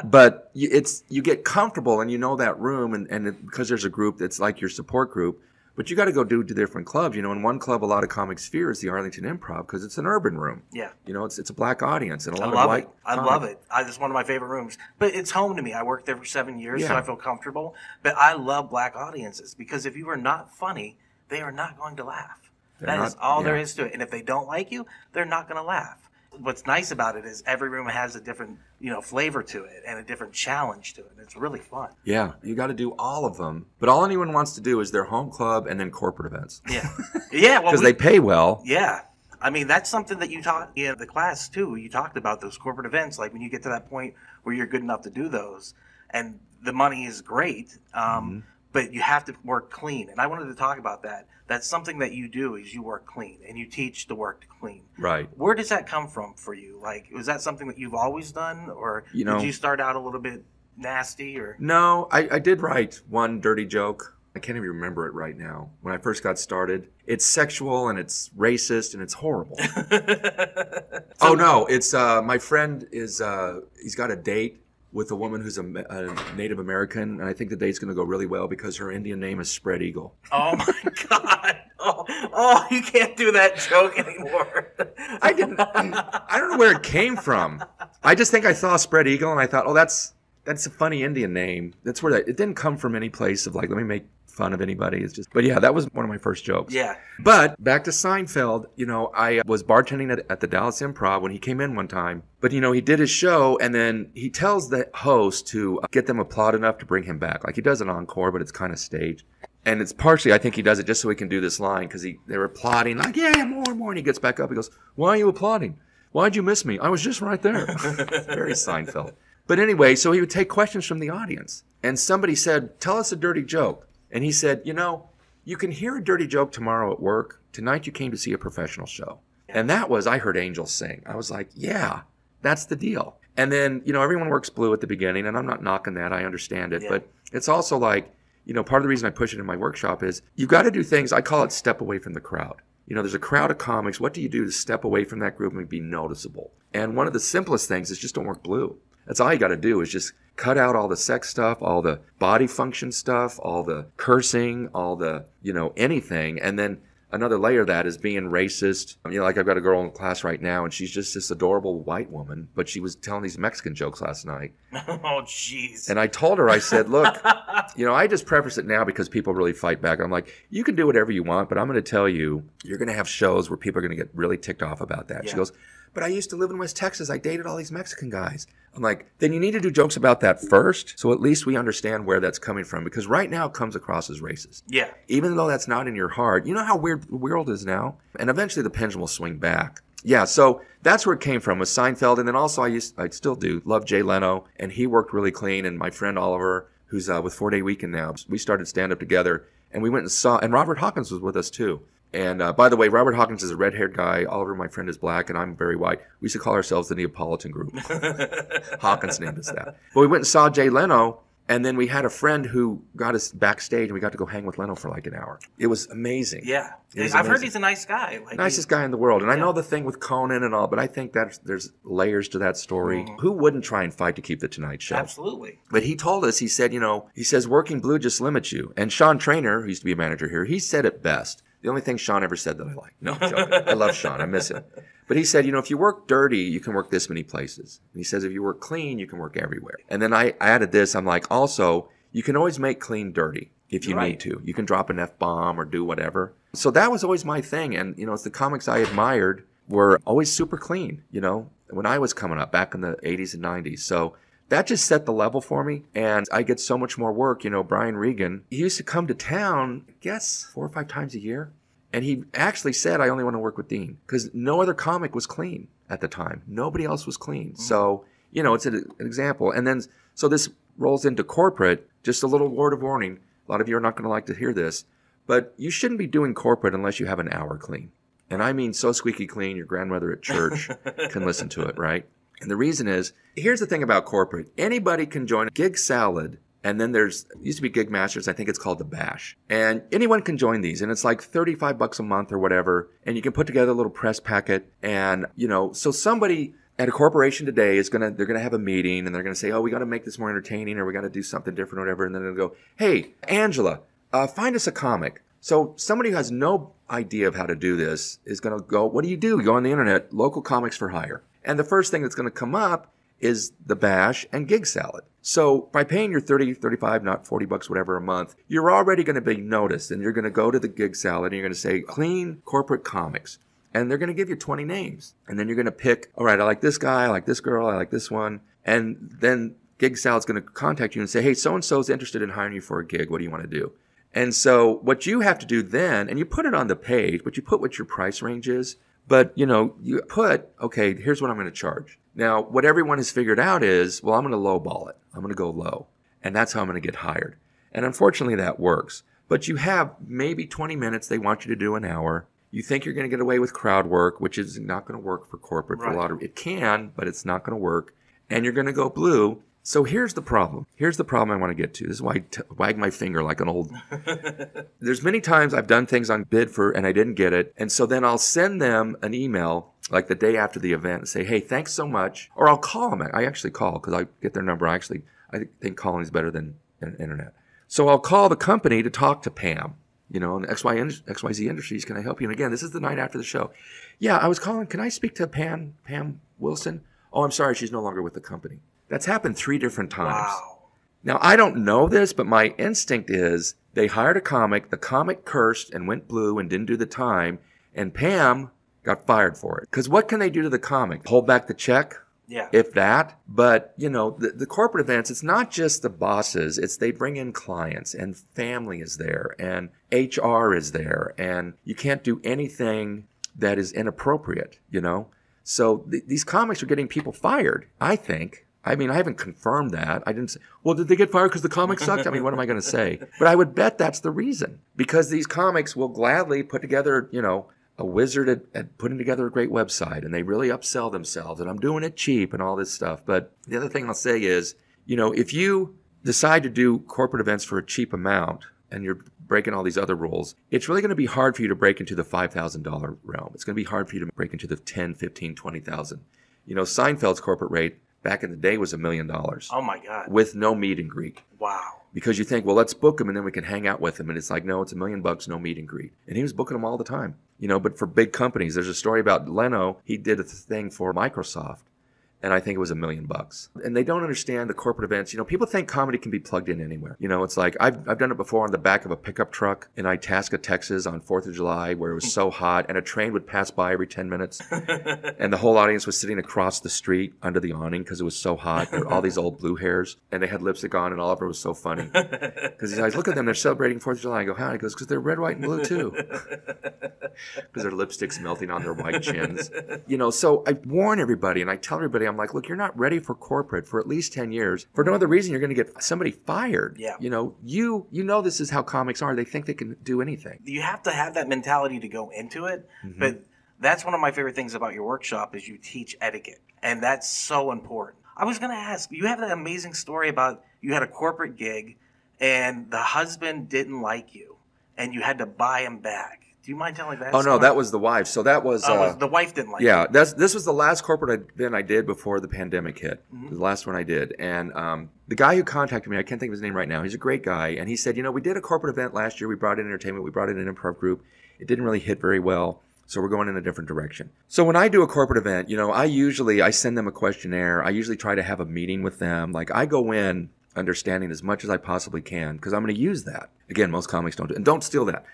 But you get comfortable and you know that room and because there's a group that's like your support group. But you got to go do different clubs. In one club, a lot of comics fear is the Arlington Improv because it's an urban room. Yeah. It's a black audience and a lot of white. I love it. It's one of my favorite rooms. But it's home to me. I worked there for 7 years, so I feel comfortable. But I love black audiences because if you are not funny, they are not going to laugh. That is all there is to it. And if they don't like you, they're not going to laugh. What's nice about it is every room has a different, flavor to it and a different challenge to it. It's really fun. Yeah, you got to do all of them. But all anyone wants to do is their home club and then corporate events. Yeah. Yeah. Because they pay well. Yeah. I mean, that's something that you taught in the class, too. You talked about those corporate events, like when you get to that point where you're good enough to do those. And the money is great. but you have to work clean. And I wanted to talk about that. That's something that you do is you work clean and you teach to work clean. Right. Where does that come from for you? Like, was that something that you've always done, or did you start out a little bit nasty? Or no, I did write one dirty joke. I can't even remember it right now. When I first got started, it's sexual and it's racist and it's horrible. Oh no, it's my friend is he's got a date with a woman who's a Native American, and I think the date's going to go really well because her Indian name is Spread Eagle. Oh my God! Oh, you can't do that joke anymore. I don't know where it came from. I just think I saw Spread Eagle and I thought, oh, that's a funny Indian name. That's where it didn't come from any place of like, let me make fun of anybody. It's just, but yeah, that was one of my first jokes. Yeah. But back to Seinfeld, I was bartending at the Dallas Improv when he came in one time. But he did his show and then he tells the host to get them applaud enough to bring him back. Like he does an encore, but it's kind of staged. And it's partially, I think he does it just so he can do this line because they were applauding like, yeah, more and more. And he gets back up. He goes, why are you applauding? Why'd you miss me? I was just right there. Very Seinfeld. But anyway, so he would take questions from the audience. And somebody said, tell us a dirty joke. And he said, you can hear a dirty joke tomorrow at work. Tonight you came to see a professional show. And that was, I heard angels sing. I was like, yeah, that's the deal. And then, everyone works blue at the beginning. And I'm not knocking that. I understand it. Yeah. But it's also like, part of the reason I push it in my workshop is you've got to do things. I call it step away from the crowd. There's a crowd of comics. What do you do to step away from that group and be noticeable? And one of the simplest things is just don't work blue. That's all you got to do is just cut out all the sex stuff, all the body function stuff, all the cursing, all the, anything. And then another layer of that is being racist. Like I've got a girl in class right now and she's just this adorable white woman, but she was telling these Mexican jokes last night. Oh, jeez. And I told her, I said, look, I just preface it now because people really fight back. I'm like, you can do whatever you want, but I'm going to tell you, you're going to have shows where people are going to get really ticked off about that. Yeah. She goes, but I used to live in West Texas. I dated all these Mexican guys. I'm like, then you need to do jokes about that first, so at least we understand where that's coming from. Because right now it comes across as racist. Yeah. Even though that's not in your heart. You know how weird the world is now? And eventually the pendulum will swing back. Yeah, so that's where it came from, was Seinfeld. And then also I still do love Jay Leno, and he worked really clean. And my friend Oliver, who's with 4 Day Weekend now, we started stand-up together. And we went and saw, and Robert Hawkins was with us too. And by the way, Robert Hawkins is a red-haired guy. Oliver, my friend, is black, and I'm very white. We used to call ourselves the Neapolitan group. Hawkins named us that. But we went and saw Jay Leno, and then we had a friend who got us backstage, and we got to go hang with Leno for like an hour. It was amazing. Yeah. I've heard he's a nice guy. Nicest guy in the world. And I know the thing with Conan and all, but I think that there's layers to that story. Mm-hmm. Who wouldn't try and fight to keep the Tonight Show? Absolutely. But he told us, he said, he says, working blue just limits you. And Sean Trainer, who used to be a manager here, he said it best. The only thing Sean ever said that I like. No, I'm joking. I love Sean. I miss him. But he said, if you work dirty, you can work this many places. And he says, if you work clean, you can work everywhere. And then I added this. I'm like, also, you can always make clean dirty if you need to. You can drop an F-bomb or do whatever. So that was always my thing. And, it's the comics I admired were always super clean, when I was coming up back in the 80s and 90s. So that just set the level for me, and I get so much more work. Brian Regan, he used to come to town, I guess, 4 or 5 times a year, and he actually said, I only want to work with Dean, because no other comic was clean at the time. Nobody else was clean. Mm-hmm. So, it's an example. And then, so this rolls into corporate. Just a little word of warning. A lot of you are not going to like to hear this, but you shouldn't be doing corporate unless you have an hour clean. And I mean so squeaky clean, your grandmother at church can listen to it, right? And the reason is, here's the thing about corporate. Anybody can join Gig Salad, and then used to be Gig Masters, I think it's called the Bash. And anyone can join these, and it's like $35 a month or whatever, and you can put together a little press packet, and, so somebody at a corporation today they're gonna have a meeting, and they're gonna say, oh, we gotta make this more entertaining, or we gotta do something different or whatever, and then they'll go, hey, Angela, find us a comic. So somebody who has no idea of how to do this is gonna go, what do? You go on the internet, local comics for hire. And the first thing that's going to come up is the Bash and Gig Salad. So by paying your $30, $35, not $40, whatever a month, you're already going to be noticed. And you're going to go to the Gig Salad and you're going to say, clean corporate comics. And they're going to give you 20 names. And then you're going to pick, all right, I like this guy, I like this girl, I like this one. And then Gig Salad's going to contact you and say, hey, so-and-so's interested in hiring you for a gig. What do you want to do? And so what you have to do then, and you put it on the page, but you put what your price range is. But, you put, okay, here's what I'm going to charge. Now, what everyone has figured out is, well, I'm going to lowball it. I'm going to go low. And that's how I'm going to get hired. And unfortunately, that works. But you have maybe 20 minutes. They want you to do an hour. You think you're going to get away with crowd work, which is not going to work for corporate. Right. For a lot of it can, but it's not going to work. And you're going to go blue. So here's the problem. Here's the problem I want to get to. This is why I wag my finger like an old. There's many times I've done things on bid for and I didn't get it. And so then I'll send them an email like the day after the event and say, hey, thanks so much. Or I'll call them. I actually call because I get their number. I think calling is better than internet. So I'll call the company to talk to Pam, you know, and XYZ Industries. Can I help you? And again, this is the night after the show. Yeah, I was calling. Can I speak to Pam Wilson? Oh, I'm sorry. She's no longer with the company. That's happened 3 different times. Wow. Now, I don't know this, but my instinct is they hired a comic. The comic cursed and went blue and didn't do the time. And Pam got fired for it. Because what can they do to the comic? Hold back the check? Yeah. If that. But, you know, the corporate events, it's not just the bosses. It's they bring in clients and family is there and HR is there. And you can't do anything that is inappropriate, you know. So these comics are getting people fired, I think. I mean, I haven't confirmed that. I didn't say, well, did they get fired because the comic sucked? I mean, what am I going to say? But I would bet that's the reason. Because these comics will gladly put together, you know, a wizard at putting together a great website. And they really upsell themselves. And I'm doing it cheap and all this stuff. But the other thing I'll say is, you know, if you decide to do corporate events for a cheap amount and you're breaking all these other rules, it's really going to be hard for you to break into the $5,000 realm. It's going to be hard for you to break into the 10, 15, 20,000. You know, Seinfeld's corporate rate back in the day was $1 million. Oh my God. With no meet and greet. Wow. Because you think, well, let's book him and then we can hang out with him. And it's like, no, it's $1 million, no meet and greet. And he was booking them all the time. You know, but for big companies, there's a story about Leno. He did a thing for Microsoft. And I think it was $1 million. And they don't understand the corporate events. You know, people think comedy can be plugged in anywhere. You know, it's like I've done it before on the back of a pickup truck in Itasca, Texas on 4th of July where it was so hot and a train would pass by every 10 minutes. And the whole audience was sitting across the street under the awning because it was so hot. There were all these old blue hairs and they had lipstick on and Oliver was so funny. Because he's like, look at them, they're celebrating 4th of July. I go, how? He goes, because they're red, white, and blue too. Because their lipstick's melting on their white chins. You know, so I warn everybody and I tell everybody, I'm like, look, you're not ready for corporate for at least 10 years. For no other reason, you're going to get somebody fired. Yeah. You know, you know this is how comics are. They think they can do anything. You have to have that mentality to go into it. Mm-hmm. But that's one of my favorite things about your workshop is you teach etiquette. And that's so important. I was going to ask, you have that amazing story about you had a corporate gig and the husband didn't like you and you had to buy him back. Do you mind telling that story? No, that was the wife. So that was... the wife didn't like yeah, it. this was the last corporate event I did before the pandemic hit. Mm-hmm. The last one I did. And the guy who contacted me, I can't think of his name right now, he's a great guy. And he said, you know, we did a corporate event last year. We brought in entertainment. We brought in an improv group. It didn't really hit very well. So we're going in a different direction. So when I do a corporate event, you know, I send them a questionnaire. I usually try to have a meeting with them. Like I go in understanding as much as I possibly can because I'm going to use that. Again, most comics don't do it. And don't steal that.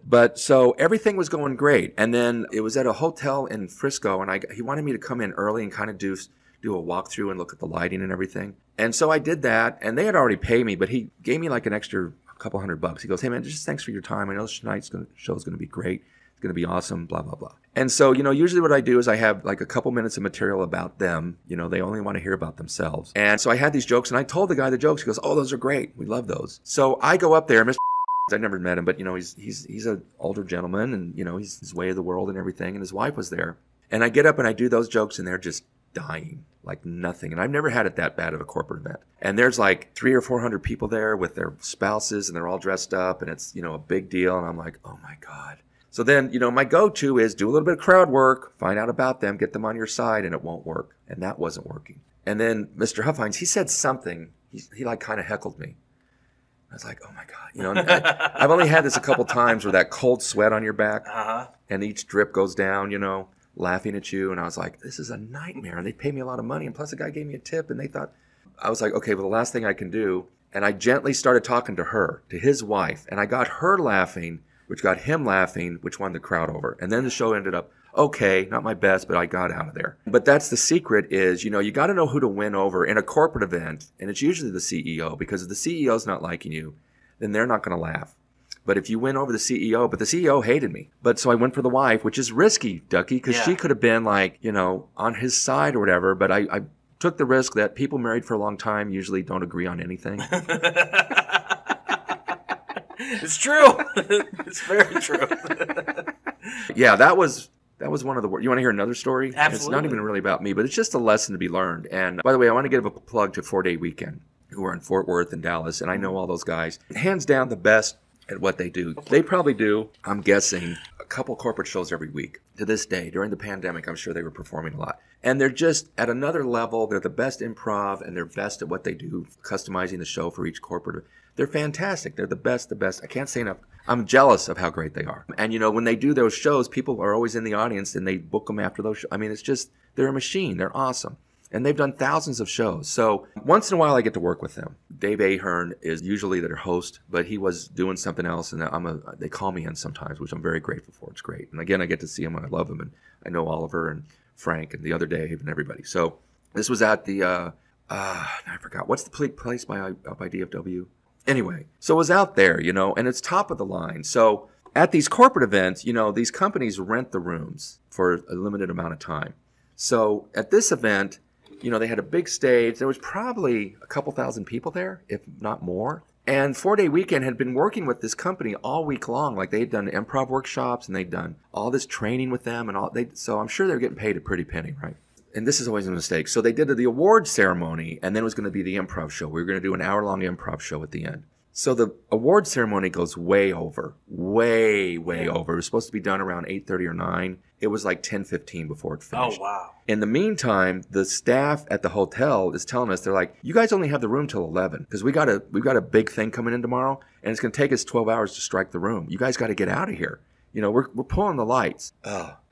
But so everything was going great. And then it was at a hotel in Frisco and he wanted me to come in early and kind of do a walkthrough and look at the lighting and everything. And so I did that and they had already paid me, but he gave me like an extra couple $100. He goes, hey man, just thanks for your time. I know tonight's show's going to be great. It's going to be awesome, blah, blah, blah. And so, you know, usually what I do is I have like a couple minutes of material about them. You know, they only want to hear about themselves. And so I had these jokes and I told the guy the jokes. He goes, oh, those are great. We love those. So I go up there, Mr. I never met him, but, you know, he's an older gentleman and, you know, he's his way of the world and everything. And his wife was there. And I get up and I do those jokes and they're just dying like nothing. And I've never had it that bad at a corporate event. And there's like 300 or 400 people there with their spouses and they're all dressed up and it's, you know, a big deal. And I'm like, oh my God. So then, you know, my go-to is do a little bit of crowd work, find out about them, get them on your side, and it won't work. And that wasn't working. And then Mr. Huffines, he said something. He like kind of heckled me. I was like, oh my God. You know, I've only had this a couple times where that cold sweat on your back and each drip goes down, you know, laughing at you. And I was like, this is a nightmare. And they paid me a lot of money. And plus the guy gave me a tip and they thought, I was like, okay, well, the last thing I can do. And I gently started talking to her, to his wife. And I got her laughing, which got him laughing, which won the crowd over. And then the show ended up, okay, not my best, but I got out of there. But that's the secret is, you know, you got to know who to win over in a corporate event. And it's usually the CEO, because if the CEO's not liking you, then they're not going to laugh. But if you win over the CEO, but the CEO hated me. But so I went for the wife, which is risky, Ducky, because she could have been like, you know, on his side or whatever. But I took the risk that people married for a long time usually don't agree on anything. It's true. It's very true. Yeah, that was one of the worst. You want to hear another story? Absolutely. It's not even really about me, but it's just a lesson to be learned. And by the way, I want to give a plug to 4-Day Weekend, who are in Fort Worth and Dallas, and I know all those guys. Hands down the best at what they do. They probably do, I'm guessing, a couple corporate shows every week. To this day, during the pandemic, I'm sure they were performing a lot. And they're just at another level. They're the best improv, and they're best at what they do, customizing the show for each corporate. They're fantastic. They're the best. I can't say enough. I'm jealous of how great they are. And, when they do those shows, people are always in the audience, and they book them after those shows. I mean, it's just, they're a machine. They're awesome. And they've done thousands of shows. So once in a while, I get to work with them. Dave Ahern is usually their host, but he was doing something else, and they call me in sometimes, which I'm very grateful for. It's great. And again, I get to see him, and I love him, and I know Oliver and Frank and the other Dave and everybody. So this was at the, I forgot. What's the place by DFW? Anyway, so it was out there, and it's top of the line. So at these corporate events, these companies rent the rooms for a limited amount of time. So at this event, they had a big stage. There was probably a couple thousand people there, if not more. And 4-Day Weekend had been working with this company all week long. Like, they had done improv workshops, and they'd done all this training with them. So I'm sure they were getting paid a pretty penny, right? And this is always a mistake. So they did the award ceremony, and then it was going to be the improv show. We were going to do an hour-long improv show at the end. So the award ceremony goes way over. It was supposed to be done around 8:30 or 9. It was like 10:15 before it finished. Oh, wow. In the meantime, the staff at the hotel is telling us, they're like, you guys only have the room till 11 because we've got a big thing coming in tomorrow, and it's going to take us 12 hours to strike the room. You guys got to get out of here. We're pulling the lights.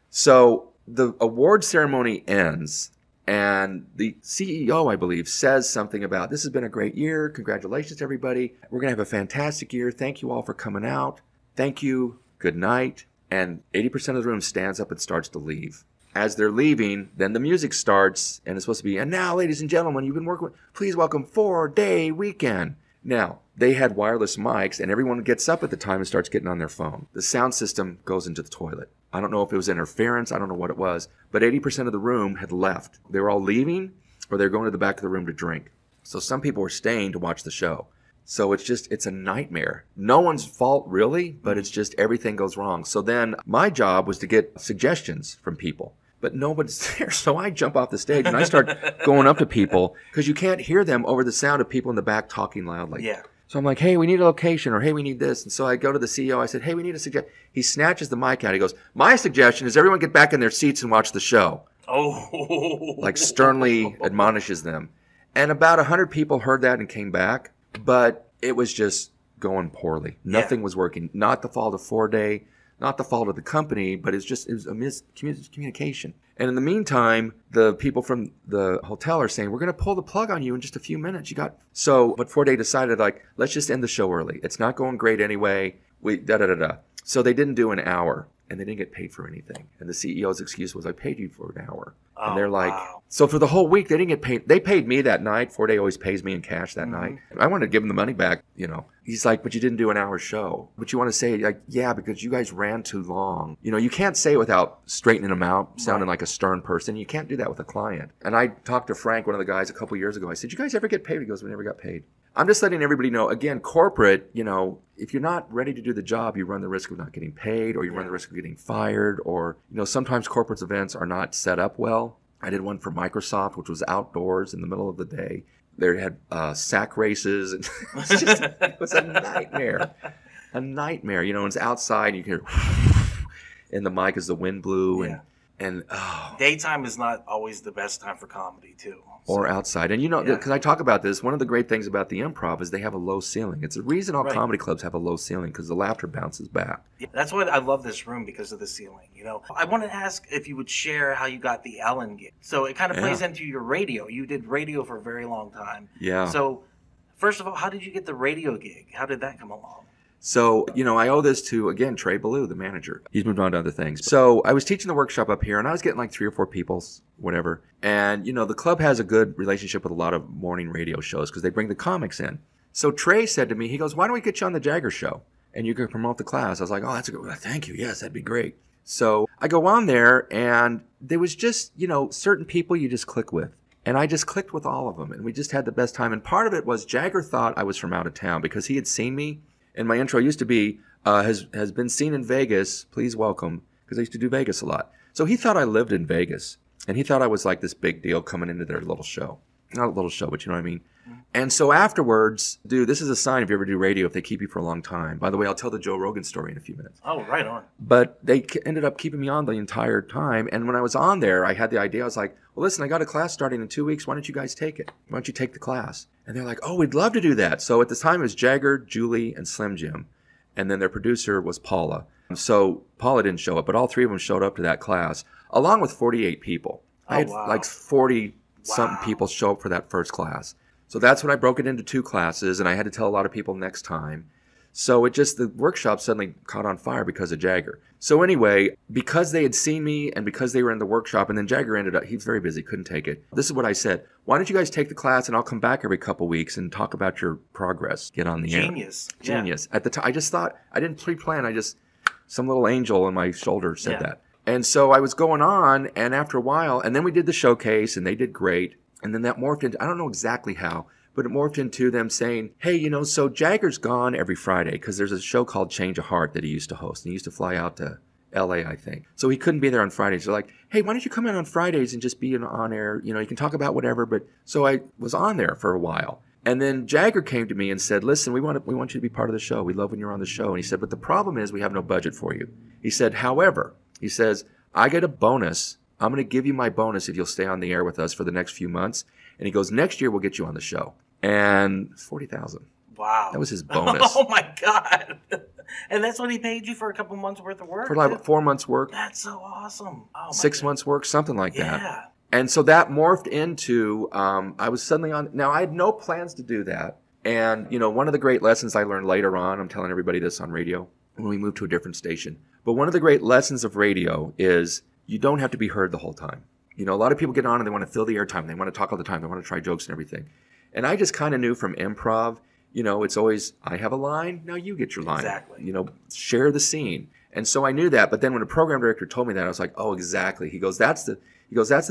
So the award ceremony ends, and the CEO, I believe, says something about, this has been a great year. Congratulations, everybody. We're going to have a fantastic year. Thank you all for coming out. Thank you. Good night. And 80% of the room stands up and starts to leave. As they're leaving, then the music starts, and it's supposed to be, and now, ladies and gentlemen, you've been working with, please welcome 4-Day Weekend. Now, they had wireless mics, and everyone gets up at the time and starts getting on their phone. The sound system goes into the toilet. I don't know if it was interference. I don't know what it was. But 80% of the room had left. They were all leaving, or they were going to the back of the room to drink. So some people were staying to watch the show. So it's a nightmare. No one's fault, really, but it's just everything goes wrong. So then my job was to get suggestions from people. But nobody's there. So I jump off the stage, and I start going up to people, because you can't hear them over the sound of people in the back talking loudly. Yeah. So I'm like, hey, we need a location, or hey, we need this. And so I go to the CEO. I said, hey, we need a suggestion. He snatches the mic out. He goes, my suggestion is everyone get back in their seats and watch the show. Oh. Like, sternly admonishes them. And about 100 people heard that and came back. But it was just going poorly. Nothing was working. Not the fault of 4-Day, not the fault of the company, but it was a miscommunication. And in the meantime, the people from the hotel are saying, we're going to pull the plug on you in just a few minutes. But 4-Day decided, like, let's just end the show early. It's not going great anyway. So they didn't do an hour, and they didn't get paid for anything. And the CEO's excuse was, I paid you for an hour. And they're like, wow. So for the whole week, they didn't get paid. They paid me that night. 4-Day always pays me in cash that night. I wanted to give him the money back, He's like, but you didn't do an hour show. But you want to say, like, yeah, because you guys ran too long. You can't say it without straightening them out, sounding like a stern person. You can't do that with a client. And I talked to Frank, one of the guys, a couple years ago. I said, you guys ever get paid? He goes, we never got paid. I'm just letting everybody know, again, corporate, if you're not ready to do the job, you run the risk of not getting paid, or you run the risk of getting fired, or, sometimes corporate events are not set up well. I did one for Microsoft, which was outdoors in the middle of the day. They had sack races. And it was a nightmare. A nightmare. It's outside. You can hear, and the mic as the wind blew. Yeah. And daytime is not always the best time for comedy, too. Or outside. And because I talk about this, one of the great things about the improv is they have a low ceiling. It's the reason all comedy clubs have a low ceiling, because the laughter bounces back. Yeah, that's why I love this room, because of the ceiling. I want to ask if you would share how you got the Ellen gig. So it kind of plays into your radio. You did radio for a very long time. Yeah. So first of all, how did you get the radio gig? How did that come along? So, I owe this to, again, Trey Ballou, the manager. He's moved on to other things. So I was teaching the workshop up here, and I was getting like 3 or 4 people, whatever. And, the club has a good relationship with a lot of morning radio shows because they bring the comics in. So Trey said to me, he goes, why don't we get you on the Jagger show? And you can promote the class. I was like, oh, that's a good one. Thank you. Yes, that'd be great. So I go on there, and there was just, certain people you just click with. And I just clicked with all of them, and we just had the best time. And part of it was Jagger thought I was from out of town because he had seen me. And my intro used to be, has been seen in Vegas, please welcome, because I used to do Vegas a lot. So he thought I lived in Vegas, and he thought I was like this big deal coming into their little show. Not a little show, but you know what I mean? And so afterwards, dude, this is a sign if you ever do radio, if they keep you for a long time. By the way, I'll tell the Joe Rogan story in a few minutes. Oh, right on. But they ended up keeping me on the entire time. And when I was on there, I had the idea. I was like, well, listen, I got a class starting in 2 weeks. Why don't you guys take it? Why don't you take the class? And they're like, oh, we'd love to do that. So at the time, it was Jagger, Julie, and Slim Jim. And then their producer was Paula. So Paula didn't show up, but all three of them showed up to that class, along with 48 people. I had like 40-something people show up for that first class. So that's when I broke it into 2 classes, and I had to tell a lot of people next time. So the workshop suddenly caught on fire because of Jagger. So anyway, because they had seen me and because they were in the workshop, and then Jagger ended up, he was very busy, couldn't take it. This is what I said. Why don't you guys take the class and I'll come back every couple weeks and talk about your progress, get on the air. Genius. Genius. At the time, I just thought, I didn't pre-plan, some little angel on my shoulder said that. And so I was going on, and after a while, and then we did the showcase, and they did great. And then that morphed into, I don't know exactly how, but it morphed into them saying, hey, so Jagger's gone every Friday because there's a show called Change of Heart that he used to host. And he used to fly out to L.A., I think. So he couldn't be there on Fridays. They're like, hey, why don't you come in on Fridays and just be on air? You can talk about whatever. But so I was on there for a while. And then Jagger came to me and said, listen, we want you to be part of the show. We love when you're on the show. And he said, but the problem is we have no budget for you. He said, however, he says, I get a bonus. I'm going to give you my bonus if you'll stay on the air with us for the next few months. And he goes, next year we'll get you on the show. And $40,000. Wow. That was his bonus. Oh, my God. And that's what he paid you for a couple months worth of work? For like 4 months work. That's so awesome. Oh, 6 months work, something like that. Yeah. And so that morphed into, I was suddenly on. Now, I had no plans to do that. And, one of the great lessons I learned later on, I'm telling everybody this on radio, when we moved to a different station. But one of the great lessons of radio is you don't have to be heard the whole time. A lot of people get on and they want to fill the airtime. They want to talk all the time. They want to try jokes and everything. And I just kind of knew from improv, it's always, I have a line, now you get your line. Exactly. Share the scene. And so I knew that. But then when the program director told me that, I was like, oh, exactly. He goes, that's the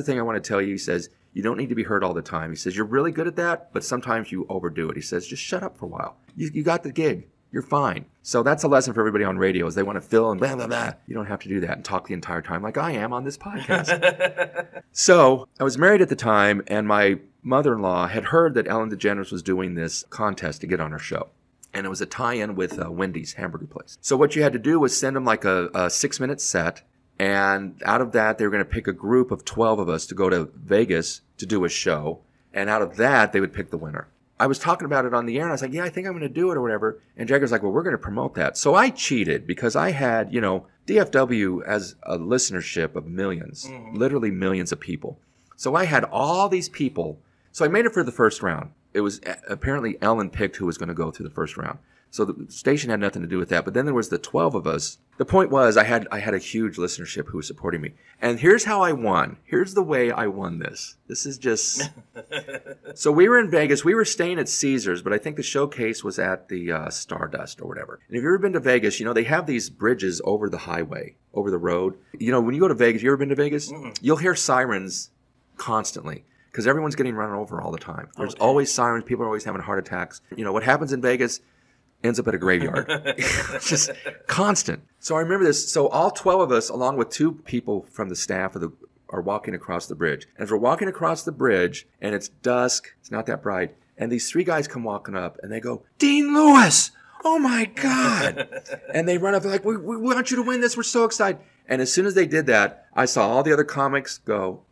thing I want to tell you. He says, you don't need to be heard all the time. He says, you're really good at that, but sometimes you overdo it. He says, just shut up for a while. You got the gig. You're fine. So that's a lesson for everybody on radio is they want to fill and blah, blah, blah. You don't have to do that and talk the entire time like I am on this podcast. So I was married at the time, and my mother-in-law had heard that Ellen DeGeneres was doing this contest to get on her show. And it was a tie-in with Wendy's hamburger place. So what you had to do was send them like a 6-minute set. And out of that, they were going to pick a group of 12 of us to go to Vegas to do a show. And out of that, they would pick the winner. I was talking about it on the air, and I was like, yeah, I think I'm going to do it or whatever. And Jagger's like, well, we're going to promote that. So I cheated because I had, DFW as a listenership of millions, literally millions of people. So I had all these people. So I made it for the first round. It was apparently Ellen picked who was going to go through the first round. So the station had nothing to do with that. But then there was the 12 of us. The point was I had a huge listenership who was supporting me. And here's how I won. Here's the way I won this. This is just... So we were in Vegas. We were staying at Caesars, but I think the showcase was at the Stardust or whatever. And if you've ever been to Vegas, they have these bridges over the highway, over the road. When you go to Vegas, you ever been to Vegas? You'll hear sirens constantly because everyone's getting run over all the time. There's always sirens. People are always having heart attacks. What happens in Vegas ends up at a graveyard. It's just constant. So I remember this. So all 12 of us, along with 2 people from the staff are walking across the bridge. And as we're walking across the bridge, and it's dusk, it's not that bright, and these 3 guys come walking up, and they go, Dean Lewis! Oh my God! And they run up, they're like, we want you to win this, we're so excited. And as soon as they did that, I saw all the other comics go,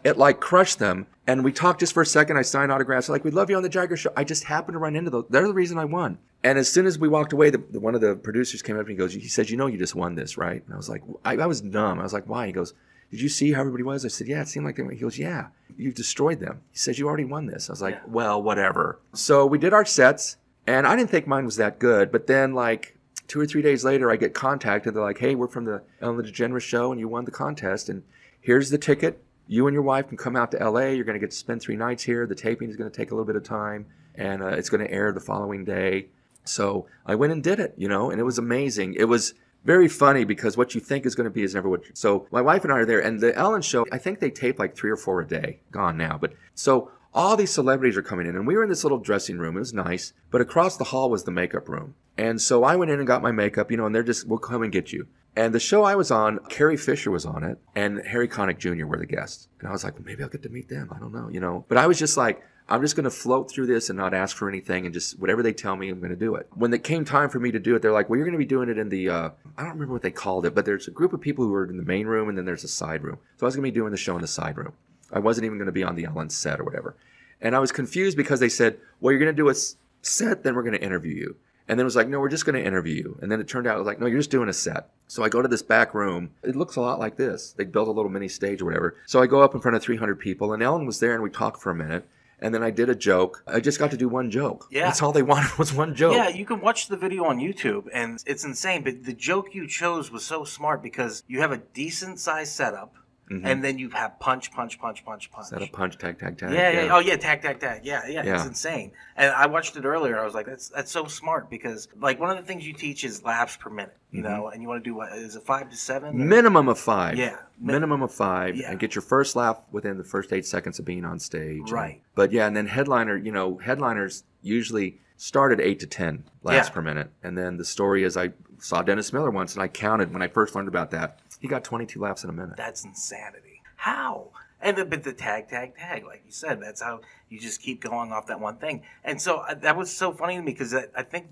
It like crushed them. And we talked just for a second. I signed autographs. Like, we love you on the Jagger Show. I just happened to run into those. They're the reason I won. And as soon as we walked away, one of the producers came up and he said, you just won this, right? And I was like, I was dumb. I was like, why? He goes, did you see how everybody was? I said, yeah, it seemed like they were. He goes, yeah, you destroyed them. He says, you already won this. I was like, well, whatever. So we did our sets, and I didn't think mine was that good. But then, like, 2 or 3 days later, I get contacted. They're like, hey, we're from the Ellen DeGeneres Show, and you won the contest, and here's the ticket. You and your wife can come out to L.A. You're going to get to spend 3 nights here. The taping is going to take a little bit of time, and it's going to air the following day. So I went and did it, and it was amazing. It was very funny because what you think is going to be is never what. So my wife and I are there, and the Ellen show, I think they tape like 3 or 4 a day. Gone now, but so all these celebrities are coming in, and we were in this little dressing room. It was nice, but across the hall was the makeup room. And so I went in and got my makeup, and they're just, we'll come and get you. And the show I was on, Carrie Fisher was on it, and Harry Connick Jr. were the guests. And I was like, well, maybe I'll get to meet them. I don't know, But I was just like, I'm just going to float through this and not ask for anything, and just whatever they tell me, I'm going to do it. When it came time for me to do it, they're like, well, you're going to be doing it in the, I don't remember what they called it, but there's a group of people who were in the main room, and then there's a side room. So I was going to be doing the show in the side room. I wasn't even going to be on the Ellen set or whatever. And I was confused because they said, well, you're going to do a set, then we're going to interview you. And then it was like, no, we're just going to interview you. And then it turned out, it was like, no, you're just doing a set. So I go to this back room. It looks a lot like this. They built a little mini stage or whatever. So I go up in front of 300 people, and Ellen was there, and we talked for a minute. And then I did a joke. I just got to do one joke. Yeah. That's all they wanted was one joke. Yeah, you can watch the video on YouTube, and it's insane. But the joke you chose was so smart because you have a decent-sized setup. Mm-hmm. And then you have punch. Set a punch, tag. Yeah. Oh, yeah, tag. Yeah. It's insane. And I watched it earlier. I was like, that's so smart because, like, one of the things you teach is laughs per minute, you know, and you want to do, what, is it 5 to 7? Or? Minimum of 5. Yeah. Minimum of 5. Yeah. And get your first laugh within the first 8 seconds of being on stage. Right. But, yeah, and then headliners usually start at 8 to 10 laughs per minute. And then the story is I saw Dennis Miller once, and I counted when I first learned about that. He got 22 laughs in a minute. That's insanity. How? And but the tag, like you said, that's how you just keep going off that one thing. And so that was so funny to me because I think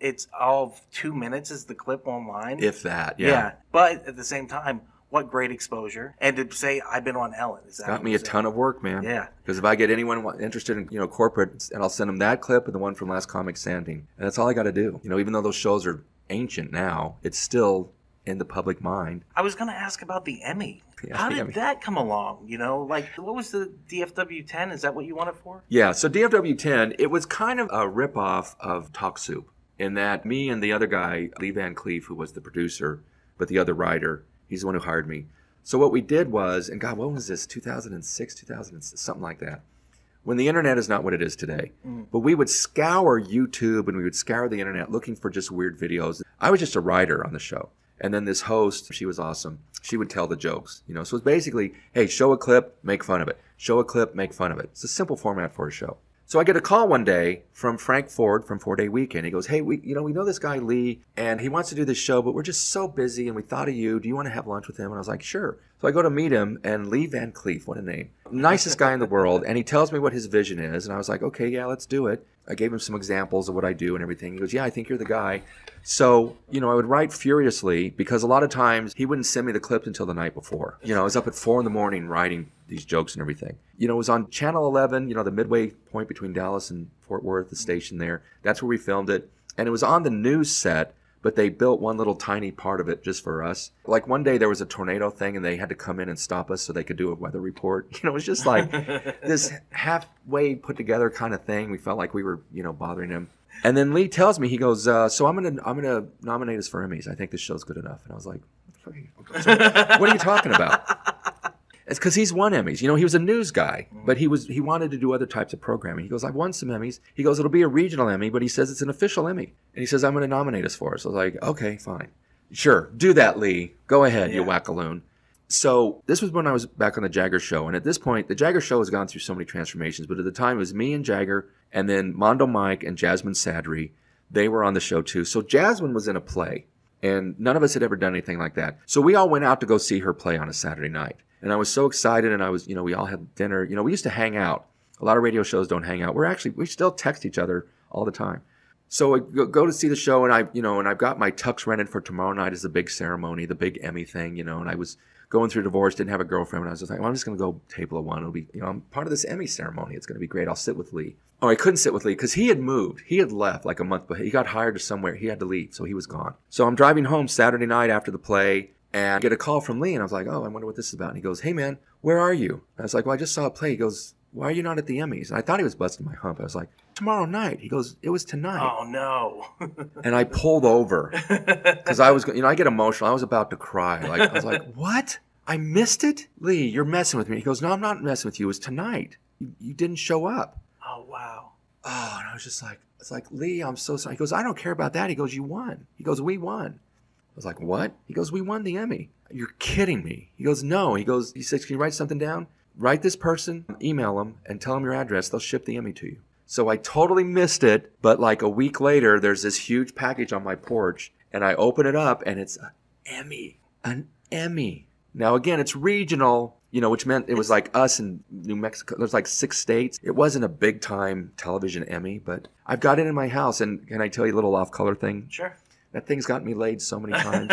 it's all of 2 minutes is the clip online. If that, yeah. But at the same time, what great exposure. And to say, I've been on Ellen. Is that got me a ton of work, man. Yeah. Because if I get anyone interested in, corporate, and I'll send them that clip and the one from Last Comic Standing. And that's all I got to do. Even though those shows are ancient now, it's still in the public mind. I was going to ask about the Emmy. Yeah, how did that come along? Like, what was the DFW 10? Is that what you wanted for? Yeah, so DFW 10, it was kind of a ripoff of Talk Soup in that me and the other guy, Lee Van Cleef, who was the producer, but the other writer, he's the one who hired me. So what we did was, and God, what was this, 2006, 2006, something like that. When the internet is not what it is today. But we would scour YouTube and we would scour the internet looking for just weird videos. I was just a writer on the show. And then this host, she was awesome. She would tell the jokes, So it's basically, hey, show a clip, make fun of it. Show a clip, make fun of it. It's a simple format for a show. So I get a call one day from Frank Ford from 4 Day Weekend. He goes, hey, we know this guy Lee, and he wants to do this show, but we're just so busy, and we thought of you. Do you want to have lunch with him? And I was like, sure. So I go to meet him, and Lee Van Cleef, what a name. Nicest guy in the world, and he tells me what his vision is, and I was like, okay, yeah, let's do it. I gave him some examples of what I do and everything. He goes, yeah, I think you're the guy. So, I would write furiously because a lot of times he wouldn't send me the clips until the night before. I was up at 4 a.m. writing these jokes and everything. It was on Channel 11, the midway point between Dallas and Fort Worth, the station there. That's where we filmed it. And it was on the news set, but they built one little tiny part of it just for us. Like one day there was a tornado thing and they had to come in and stop us so they could do a weather report. It was just like this halfway put together kind of thing. We felt like we were, bothering him. And then Lee tells me, he goes, so I'm gonna nominate us for Emmys. I think this show's good enough. And I was like, what are you talking about? It's because he's won Emmys. He was a news guy, but he wanted to do other types of programming. He goes, I've won some Emmys. He goes, it'll be a regional Emmy, but he says it's an official Emmy. And he says, I'm going to nominate us for it. So I was like, okay, fine. Sure, do that, Lee. Go ahead, you wackaloon. So this was when I was back on the Jagger Show. And at this point, the Jagger Show has gone through so many transformations. But at the time, it was me and Jagger, and then Mondo Mike and Jasmine Sadri. They were on the show, too. So Jasmine was in a play, and none of us had ever done anything like that. So we all went out to go see her play on a Saturday night. And I was so excited, and I was, we all had dinner. We used to hang out. A lot of radio shows don't hang out. We still text each other all the time. So I go to see the show, and I've got my tux rented for tomorrow night as the big ceremony, the big Emmy thing, and I was going through divorce, didn't have a girlfriend, and I was just like, well, I'm just going to go table of one. It'll be, I'm part of this Emmy ceremony. It's going to be great. I'll sit with Lee. Oh, I couldn't sit with Lee because he had moved. He had left like a month, but he got hired to somewhere. He had to leave, so he was gone. So I'm driving home Saturday night after the play, and I get a call from Lee, and I was like, oh, I wonder what this is about. And he goes, hey, man, where are you? And I was like, well, I just saw a play. He goes, why are you not at the Emmys? And I thought he was busting my hump. I was like, tomorrow night. He goes, it was tonight. Oh, no. And I pulled over because I was, I get emotional. I was about to cry. I was like, what? I missed it? Lee, you're messing with me. He goes, no, I'm not messing with you. It was tonight. You didn't show up. Oh, wow. Oh, and I was just like, it's like, Lee, I'm so sorry. He goes, I don't care about that. He goes, you won. He goes, we won. was like, what? He goes, we won the Emmy. You're kidding me. He goes, no. He says, can you write something down? Write this person, email them, and tell them your address. They'll ship the Emmy to you. So I totally missed it, but like a week later, there's this huge package on my porch, and I open it up, and it's an Emmy. Now, again, it's regional, which meant it was like us in New Mexico. There's like 6 states. It wasn't a big-time television Emmy, but I've got it in my house, and can I tell you a little off-color thing? Sure. That thing's gotten me laid so many times.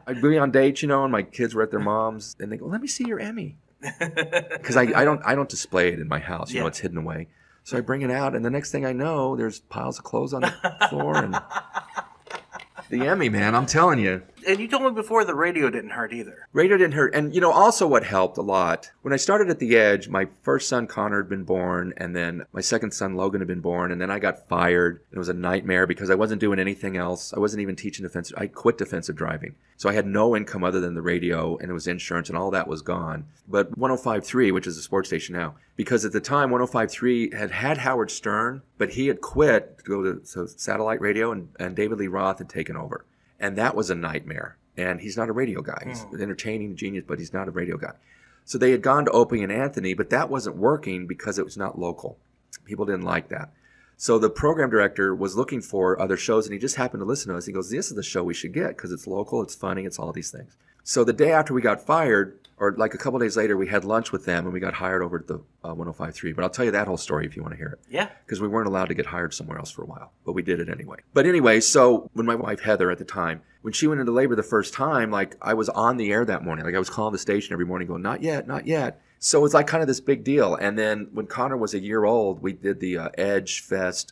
I'd be on dates, and my kids were at their mom's, and they go, let me see your Emmy. Because I don't display it in my house. It's hidden away. So I bring it out, and the next thing I know, there's piles of clothes on the floor, and the Emmy, man, I'm telling you. And you told me before the radio didn't hurt either. Radio didn't hurt. And, also what helped a lot, when I started at The Edge, my first son, Connor, had been born, and then my second son, Logan, had been born, and then I got fired. It was a nightmare because I wasn't doing anything else. I wasn't even teaching defensive. I quit defensive driving. So I had no income other than the radio, and it was insurance, and all that was gone. But 105.3, which is a sports station now, because at the time, 105.3 had Howard Stern, but he had quit to go to satellite radio, and David Lee Roth had taken over. And that was a nightmare. And he's not a radio guy. He's an entertaining genius, but he's not a radio guy. So they had gone to Opie and Anthony, but that wasn't working because it was not local. People didn't like that. So the program director was looking for other shows, and he just happened to listen to us. He goes, this is the show we should get because it's local, it's funny, it's all these things. So the day after we got fired, or like a couple days later, we had lunch with them, and we got hired over at the 105.3. But I'll tell you that whole story if you want to hear it. Yeah. Because we weren't allowed to get hired somewhere else for a while, but we did it anyway. But anyway, so when my wife, Heather, at the time, when she went into labor the first time, like I was on the air that morning. Like I was calling the station every morning going, not yet, not yet. So it's like kind of this big deal. And then when Connor was a year old, we did the Edge Fest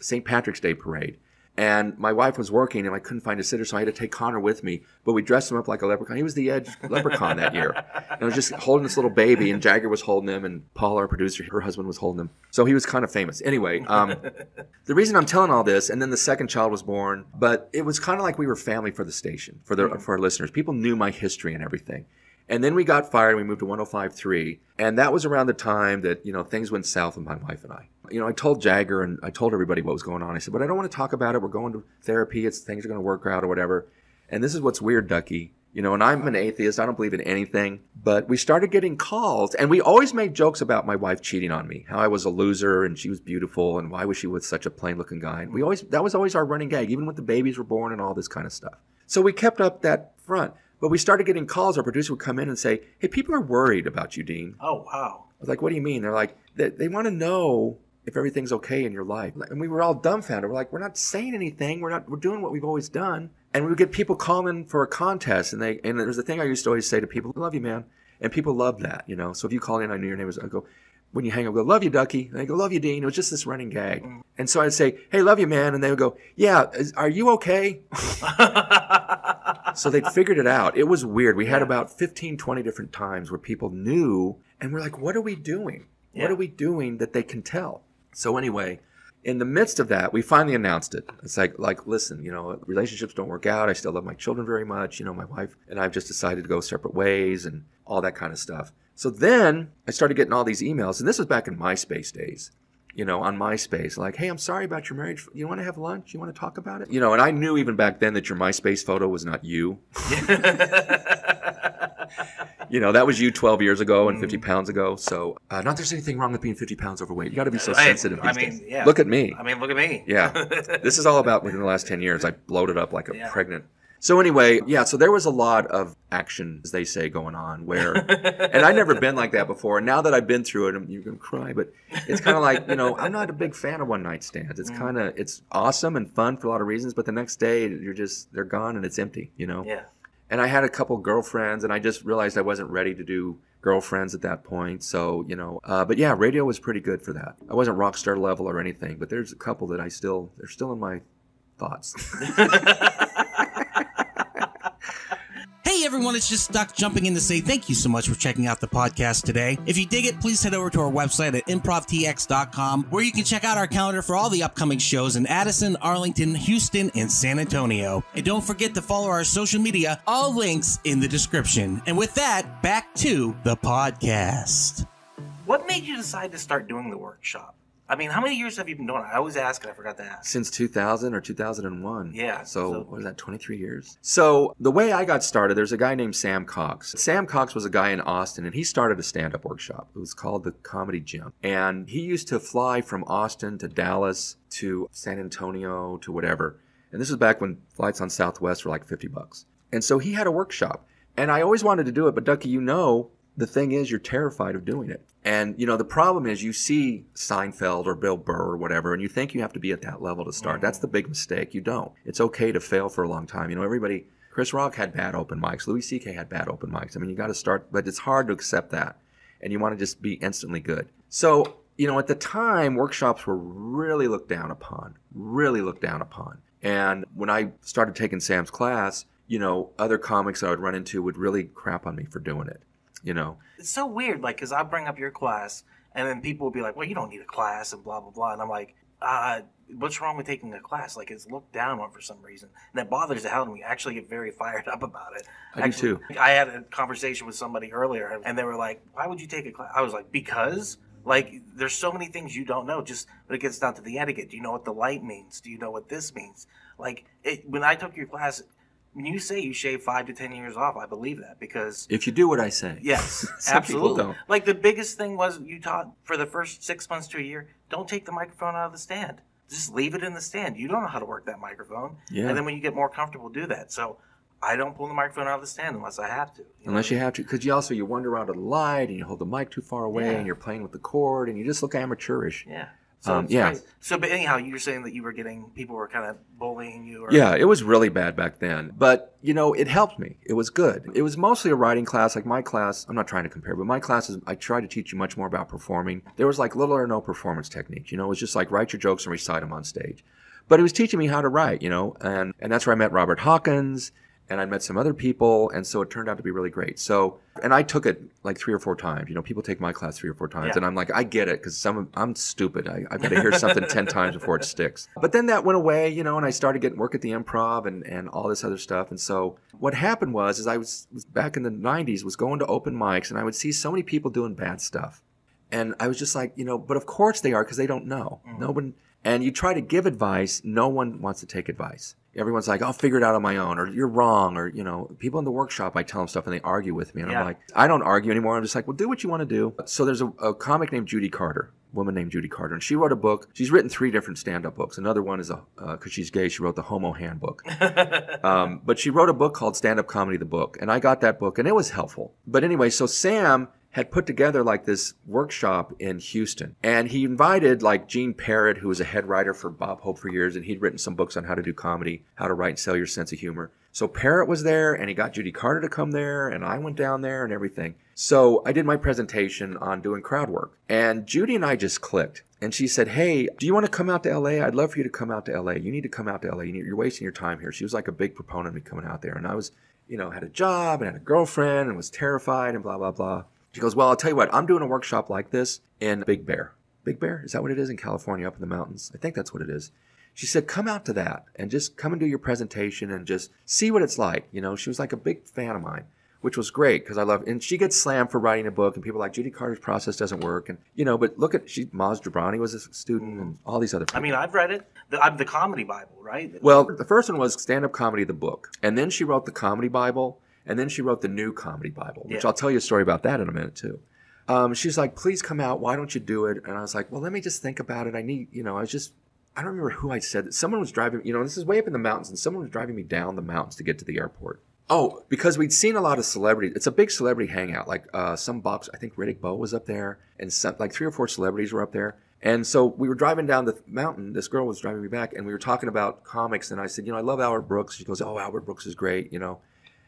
St. Patrick's Day parade. And my wife was working, and I couldn't find a sitter, so I had to take Connor with me. But we dressed him up like a leprechaun. He was the Edge leprechaun that year. And I was just holding this little baby, and Jagger was holding him, and Paula, our producer, her husband, was holding him. So he was kind of famous. Anyway, the reason I'm telling all this, and then the second child was born, but it was kind of like we were family for the station, for our listeners. People knew my history and everything. And then we got fired, and we moved to 105.3. And that was around the time that, things went south with my wife and I. I told Jagger and I told everybody what was going on. I said, but I don't want to talk about it. We're going to therapy. Things are going to work out or whatever. And this is what's weird, Ducky. And I'm an atheist. I don't believe in anything. But we started getting calls, and we always made jokes about my wife cheating on me, how I was a loser and she was beautiful, and why was she with such a plain-looking guy. And that was always our running gag, even when the babies were born and all this kind of stuff. So we kept up that front. But we started getting calls. Our producer would come in and say, hey, people are worried about you, Dean. Oh, wow. I was like, what do you mean? They're like, they want to know if everything's okay in your life. And we were all dumbfounded. We're like, we're not saying anything. We're doing what we've always done. And we would get people calling for a contest. And there's a thing I used to always say to people, I love you, man. And people love that, So if you call in, I knew your name was, I go, when you hang up, I go, love you, Ducky. And I go, love you, Dean. It was just this running gag. And so I'd say, hey, love you, man. And they would go, yeah, are you okay? So they'd figured it out. It was weird. We had about 15, 20 different times where people knew, and we're like, what are we doing? Yeah. What are we doing that they can tell? So anyway, in the midst of that, we finally announced it. It's like, listen, relationships don't work out. I still love my children very much. My wife and I have just decided to go separate ways and all that kind of stuff. So then I started getting all these emails, and this was back in MySpace days. On MySpace, like, hey, I'm sorry about your marriage. You want to have lunch? You want to talk about it? And I knew even back then that your MySpace photo was not you. That was you 12 years ago and 50 pounds ago. So not that there's anything wrong with being 50 pounds overweight. You got to be so sensitive these days. Yeah. Look at me. Look at me. Yeah. This is all about within the last 10 years. I bloated up like a pregnant. So anyway, so there was a lot of action, as they say, going on where, and I'd never been like that before. And now that I've been through it, you're going to cry, but it's kind of like, I'm not a big fan of one night stands. It's it's awesome and fun for a lot of reasons, but the next day they're gone and it's empty, Yeah. And I had a couple girlfriends, and I just realized I wasn't ready to do girlfriends at that point. So, but yeah, radio was pretty good for that. I wasn't rock star level or anything, but there's a couple that they're still in my thoughts. Hey everyone, it's just Duck jumping in to say thank you so much for checking out the podcast today. If you dig it, please head over to our website at improvtx.com, where you can check out our calendar for all the upcoming shows in Addison, Arlington, Houston, and San Antonio. And don't forget to follow our social media, all links in the description. And with that, back to the podcast. What made you decide to start doing the workshop? I mean, how many years have you been doing it? I always ask and I forgot to ask. Since 2000 or 2001. Yeah. So what was that, 23 years? So the way I got started, there's a guy named Sam Cox. Sam Cox was a guy in Austin, and he started a stand-up workshop. It was called the Comedy Gym. And he used to fly from Austin to Dallas to San Antonio to whatever. And this was back when flights on Southwest were like $50. And so he had a workshop. And I always wanted to do it, but Ducky, the thing is you're terrified of doing it. And, the problem is you see Seinfeld or Bill Burr or whatever, and you think you have to be at that level to start. That's the big mistake. You don't. It's okay to fail for a long time. Everybody, Chris Rock had bad open mics. Louis C.K. had bad open mics. I mean, you got to start, but it's hard to accept that. And you want to just be instantly good. So, at the time, workshops were really looked down upon. And when I started taking Sam's class, other comics I would run into would really crap on me for doing it. It's so weird, like, because I bring up your class, and then people will be like, well, you don't need a class, and blah, blah, blah. And I'm like, what's wrong with taking a class? Like, it's looked down on for some reason. And that bothers the hell out of me. I actually get very fired up about it. I do too. I had a conversation with somebody earlier, and they were like, why would you take a class? I was like, because, like, there's so many things you don't know, just when it gets down to the etiquette. Do you know what the light means? Do you know what this means? Like, when I took your class, when you say you shave 5 to 10 years off, I believe that, because if you do what I say. Yes, Some absolutely. people don't. Like, the biggest thing was you taught for the first 6 months to a year, don't take the microphone out of the stand. Just leave it in the stand. You don't know how to work that microphone. Yeah. And then when you get more comfortable, do that. So I don't pull the microphone out of the stand unless I have to. Unless you have to, because you wander around to the light and you hold the mic too far away and you're playing with the cord and you just look amateurish. Yeah. So yeah. So, but anyhow, you were saying that people were kind of bullying you. Or... Yeah, it was really bad back then. But, it helped me. It was good. It was mostly a writing class. Like my class, I'm not trying to compare, but my classes, I try to teach you much more about performing. There was like little or no performance technique. It was just like write your jokes and recite them on stage. But it was teaching me how to write, and that's where I met Robert Hawkins. And I met some other people, and so it turned out to be really great. So, and I took it like 3 or 4 times. People take my class 3 or 4 times, and I'm like, I get it, because I'm stupid. I've got to hear something 10 times before it sticks. But then that went away, and I started getting work at the Improv and all this other stuff. And so what happened was I was back in the 90s, was going to open mics, and I would see so many people doing bad stuff. And I was just like, but of course they are, because they don't know. No one. And you try to give advice, no one wants to take advice. Everyone's like, I'll figure it out on my own, or you're wrong, or, people in the workshop, I tell them stuff and they argue with me. And I'm like, I don't argue anymore. I'm just like, well, do what you want to do. So there's a comic named Judy Carter, woman named Judy Carter, and she wrote a book. She's written 3 different stand-up books. Another one is, because she's gay, she wrote the Homo Handbook. But she wrote a book called Stand-Up Comedy, the Book. And I got that book, and it was helpful. But anyway, so Sam had put together like this workshop in Houston. And he invited like Gene Parrott, who was a head writer for Bob Hope for years, and he'd written some books on how to do comedy, how to write and sell your sense of humor. So Parrott was there, and he got Judy Carter to come there, and I went down there and everything. So I did my presentation on doing crowd work. And Judy and I just clicked. And she said, hey, do you want to come out to L.A.? I'd love for you to come out to L.A. You need to come out to L.A. You're wasting your time here. She was like a big proponent of me coming out there. And I was, had a job and had a girlfriend and was terrified and blah, blah, blah. She goes, well, I'll tell you what, I'm doing a workshop like this in Big Bear. Big Bear? Is that what it is in California, up in the mountains? I think that's what it is. She said, come out to that and just come and do your presentation and just see what it's like. She was like a big fan of mine, which was great because I love, and she gets slammed for writing a book and people are like, Judy Carter's process doesn't work. And, but look at, Maz Jobrani was a student and all these other people. I mean, I've read it. The Comedy Bible, right? Well, the first one was Stand-Up Comedy, the Book. And then she wrote the Comedy Bible. And then she wrote the New Comedy Bible, which I'll tell you a story about that in a minute, too. She's like, please come out. Why don't you do it? And I was like, well, let me just think about it. I need, I don't remember who I said that. Someone was driving, this is way up in the mountains, and someone was driving me down the mountains to get to the airport. Oh, because we'd seen a lot of celebrities. It's a big celebrity hangout. Like some box, I think Riddick Bowe was up there, and some, like 3 or 4 celebrities were up there. And so we were driving down the mountain. This girl was driving me back, and we were talking about comics. And I said, I love Albert Brooks. She goes, oh, Albert Brooks is great,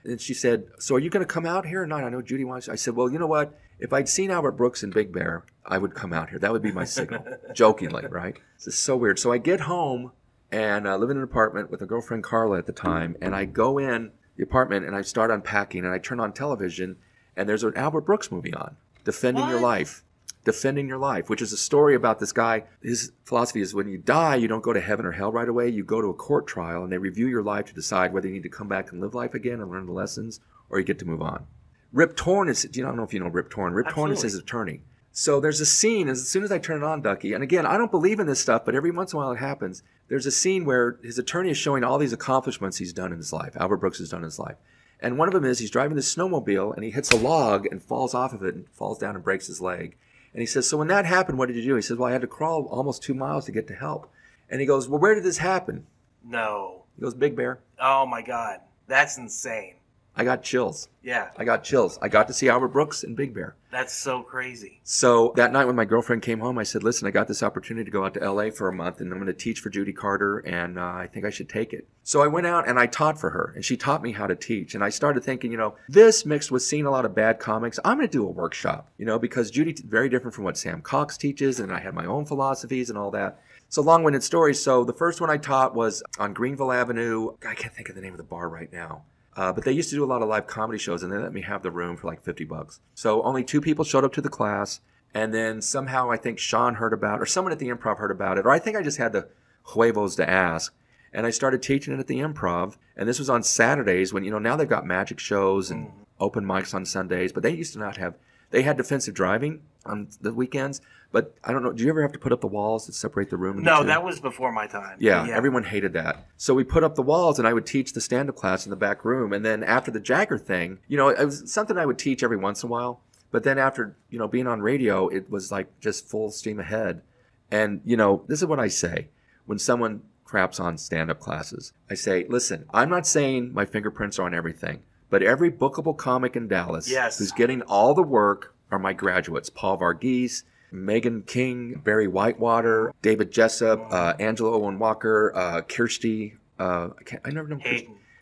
And she said, so are you going to come out here or not? I know Judy wants you. I said, well, you know what? If I'd seen Albert Brooks in Big Bear, I would come out here. That would be my signal. Jokingly, right? This is so weird. So I get home and I live in an apartment with a girlfriend, Carla, at the time. And I go in the apartment and I start unpacking and I turn on television and there's an Albert Brooks movie on, Defending Your Life. Defending Your Life, which is a story about this guy. His philosophy is when you die, you don't go to heaven or hell right away. You go to a court trial and they review your life to decide whether you need to come back and live life again and learn the lessons or you get to move on. Rip Torn is, I don't know if you know Rip Torn. Rip Torn is his attorney. So there's a scene, as soon as I turn it on, Ducky, and again, I don't believe in this stuff, but every once in a while it happens. There's a scene where his attorney is showing all these accomplishments he's done in his life, Albert Brooks has done in his life. And one of them is he's driving this snowmobile, and he hits a log and falls off of it and falls down and breaks his leg. And he says, so when that happened, what did you do? He says, well, I had to crawl almost 2 miles to get to help. And he goes, well, where did this happen? No. He goes, Big Bear. Oh, my God. That's insane. I got chills. Yeah. I got chills. I got to see Albert Brooks and Big Bear. That's so crazy. So that night when my girlfriend came home, I said, listen, I got this opportunity to go out to L.A. for a month, and I'm going to teach for Judy Carter, and I think I should take it. So I went out and I taught for her, and she taught me how to teach. And I started thinking, this mixed with seeing a lot of bad comics, I'm going to do a workshop, because Judy's very different from what Sam Cox teaches, and I had my own philosophies and all that. So long-winded story. So the first one I taught was on Greenville Avenue. I can't think of the name of the bar right now. But they used to do a lot of live comedy shows, and they let me have the room for like $50. So only 2 people showed up to the class, and then somehow I think Sean heard about it, or someone at the Improv heard about it, or I think I just had the huevos to ask. And I started teaching it at the Improv, and this was on Saturdays when, now they've got magic shows and open mics on Sundays, but they used to not have, they had defensive driving on the weekends, but I don't know, do you ever have to put up the walls that separate the room? No, that was before my time. Yeah, everyone hated that. So we put up the walls, and I would teach the stand-up class in the back room, and then after the Jagger thing, it was something I would teach every once in a while, but then after, being on radio, it was like just full steam ahead. And, this is what I say when someone craps on stand-up classes. I say, listen, I'm not saying my fingerprints are on everything, but every bookable comic in Dallas who's getting all the work are my graduates. Paul Varghese, Megan King, Barry Whitewater, David Jessup, Angela Owen Walker, Kirsty, I never know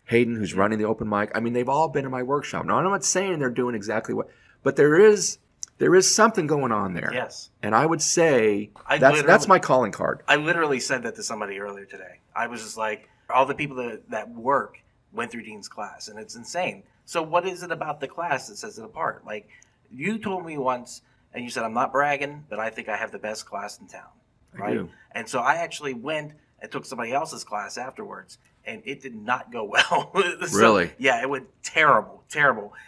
Hayden, who's running the open mic. I mean, they've all been in my workshop. Now, I'm not saying they're doing exactly what, but there is something going on there. Yes. And I would say that's my calling card. I literally said that to somebody earlier today. I was just like, all the people that work went through Dean's class, and it's insane. So what is it about the class that sets it apart? Like, you told me once, and you said, I'm not bragging, but I think I have the best class in town. Right? I do. And so I actually went and took somebody else's class afterwards, and it did not go well. Really? Yeah, it went terrible.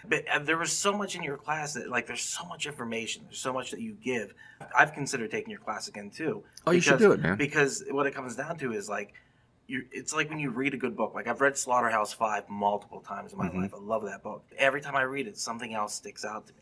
But there was so much in your class that, there's so much information. There's so much that you give. I've considered taking your class again, too. Oh, you should do it, man. Because what it comes down to is, it's like when you read a good book. Like, I've read Slaughterhouse-Five multiple times in my life. I love that book. Every time I read it, something else sticks out to me.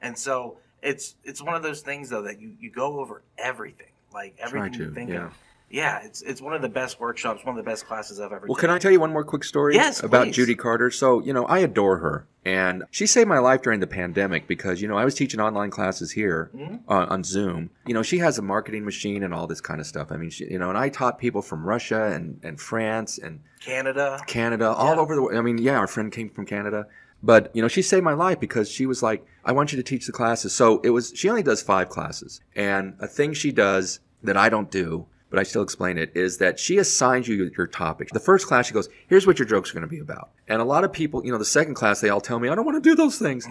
And so it's one of those things, though, that you go over everything. Like, everything you think of. Yeah, it's one of the best workshops, one of the best classes I've ever done. Well, can I tell you one more quick story about please. Judy Carter? So, I adore her. And she saved my life during the pandemic because, I was teaching online classes here on Zoom. She has a marketing machine and all this kind of stuff. I mean, and I taught people from Russia and France and Canada, all over the world. I mean, our friend came from Canada. But, she saved my life because she was like, I want you to teach the classes. So she only does 5 classes. And a thing she does that I don't do, but I still explain it, is that she assigns you your topic. The first class, she goes, here's what your jokes are going to be about. And a lot of people, the second class, they all tell me, I don't want to do those things.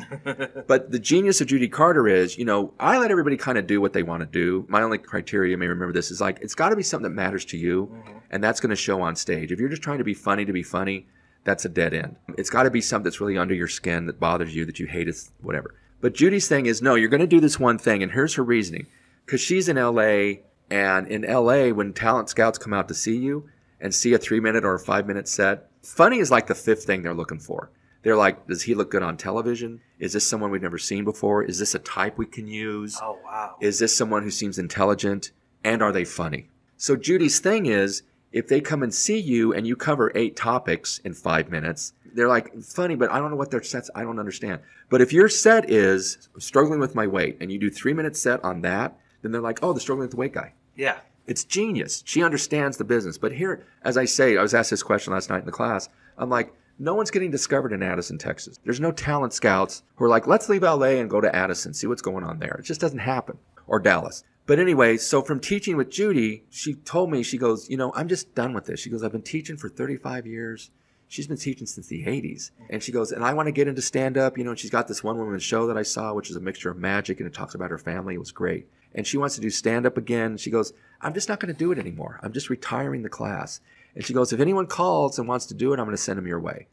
But the genius of Judy Carter is, I let everybody kind of do what they want to do. My only criteria, you may remember this, is it's got to be something that matters to you, and that's going to show on stage. If you're just trying to be funny, that's a dead end. It's got to be something that's really under your skin, that bothers you, that you hate, whatever. But Judy's thing is, no, you're going to do this one thing, and here's her reasoning. Because she's in L.A., and in L.A., when talent scouts come out to see you and see a 3-minute or a 5-minute set, funny is like the 5th thing they're looking for. They're like, does he look good on television? Is this someone we've never seen before? Is this a type we can use? Oh, wow. Is this someone who seems intelligent? And are they funny? So Judy's thing is, if they come and see you and you cover 8 topics in 5 minutes, they're like, funny, but I don't know what their set's, I don't understand. But if your set is struggling with my weight and you do 3-minute set on that, then they're like, oh, the struggling with the weight guy. Yeah. It's genius. She understands the business. But here, as I say, I was asked this question last night in the class. I'm like, no one's getting discovered in Addison, Texas. There's no talent scouts who are like, let's leave LA and go to Addison, see what's going on there. It just doesn't happen. Or Dallas. But anyway, so from teaching with Judy, she told me, she goes, I'm just done with this. She goes, I've been teaching for 35 years. She's been teaching since the 80s. And she goes, and I want to get into stand-up. And she's got this one-woman show that I saw, which is a mixture of magic, and it talks about her family. It was great. And she wants to do stand-up again. She goes, I'm just not going to do it anymore. I'm just retiring the class. And she goes, if anyone calls and wants to do it, I'm going to send them your way.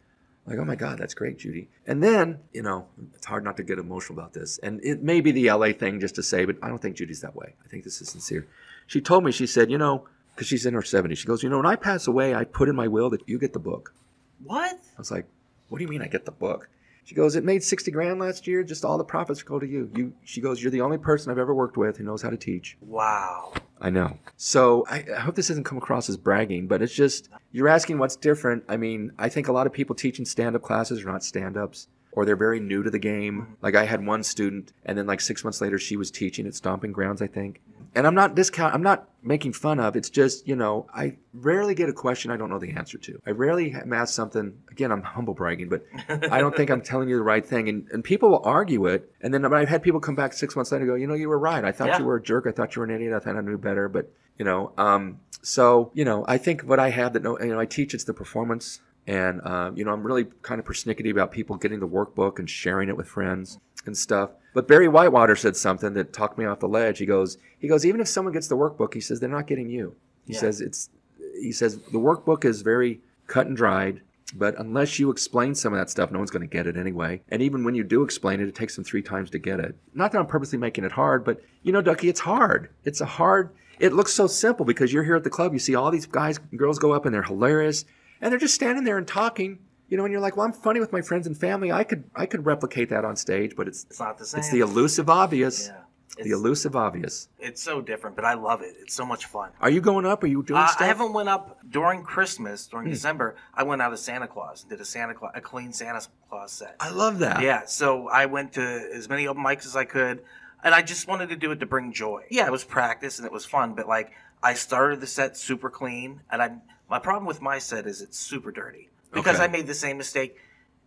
Like, oh my God, that's great, Judy. And then, it's hard not to get emotional about this. And it may be the LA thing just to say, but I don't think Judy's that way. I think this is sincere. She told me, she said, because she's in her 70s, she goes, when I pass away, I put in my will that you get the book. What? I was like, what do you mean I get the book? She goes, it made $60,000 last year. Just all the profits go to you. She goes, you're the only person I've ever worked with who knows how to teach. Wow. I know. So I hope this doesn't come across as bragging, but it's just, you're asking what's different. I mean, I think a lot of people teaching stand-up classes are not stand-ups, or they're very new to the game. Like I had one student, and then like 6 months later, she was teaching at Stomping Grounds, I think. And I'm not making fun of. It's just, I rarely get a question I don't know the answer to. I rarely am asked something. Again, I'm humble bragging, but I don't think I'm telling you the right thing. And people will argue it. And then I've had people come back 6 months later and go, you were right. I thought you were a jerk. I thought you were an idiot. I thought I knew better. But, so, I think what I have that, I teach, it's the performance. And, I'm really kind of persnickety about people getting the workbook and sharing it with friends and stuff. But Barry Whitewater said something that talked me off the ledge. He goes, even if someone gets the workbook, he says, they're not getting you. He says the workbook is very cut and dried, but unless you explain some of that stuff, no one's going to get it anyway. And even when you do explain it, it takes them 3 times to get it. Not that I'm purposely making it hard, but Ducky, it's hard. It looks so simple because you're here at the club. You see all these guys and girls go up and they're hilarious. And they're just standing there and talking, and you're like, well, I'm funny with my friends and family. I could replicate that on stage, but it's not the same. It's the elusive obvious. Yeah. The elusive obvious. It's so different, but I love it. It's so much fun. Are you going up? Are you doing stuff? I haven't went up during Christmas, during December. I went out as Santa Claus and did a clean Santa Claus set. I love that. Yeah, so I went to as many open mics as I could, and I just wanted to do it to bring joy. Yeah, it was practice and it was fun, but like I started the set super clean, and my problem with my set is it's super dirty because I made the same mistake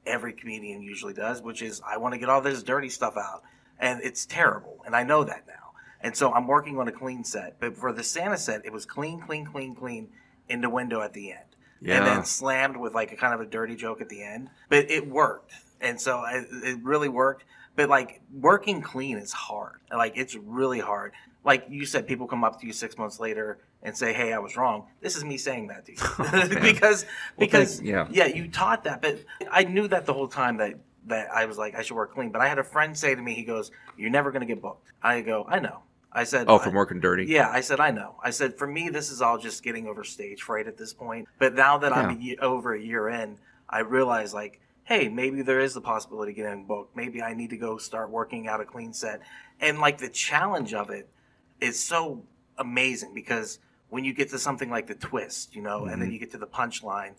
every comedian usually does, which is I want to get all this dirty stuff out, and it's terrible, and I know that now. And so I'm working on a clean set. But for the Santa set, it was clean, in the window at the end. Yeah. And then slammed with like a kind of a dirty joke at the end. But it worked. And so it really worked. But like working clean is hard. Like it's really hard. Like you said, people come up to you 6 months later and say, hey, I was wrong. This is me saying that to you. because you taught that. But I knew that the whole time that I was like, I should work clean. But I had a friend say to me, he goes, you're never going to get booked. I go, I know. I said, from working dirty? Yeah, I said, I know. I said, for me, this is all just getting over stage fright at this point. But now that I'm over a year in, I realize like, hey, maybe there is the possibility of getting booked. Maybe I need to go start working out a clean set. And like the challenge of it is so amazing because when you get to something like the twist, and then you get to the punchline,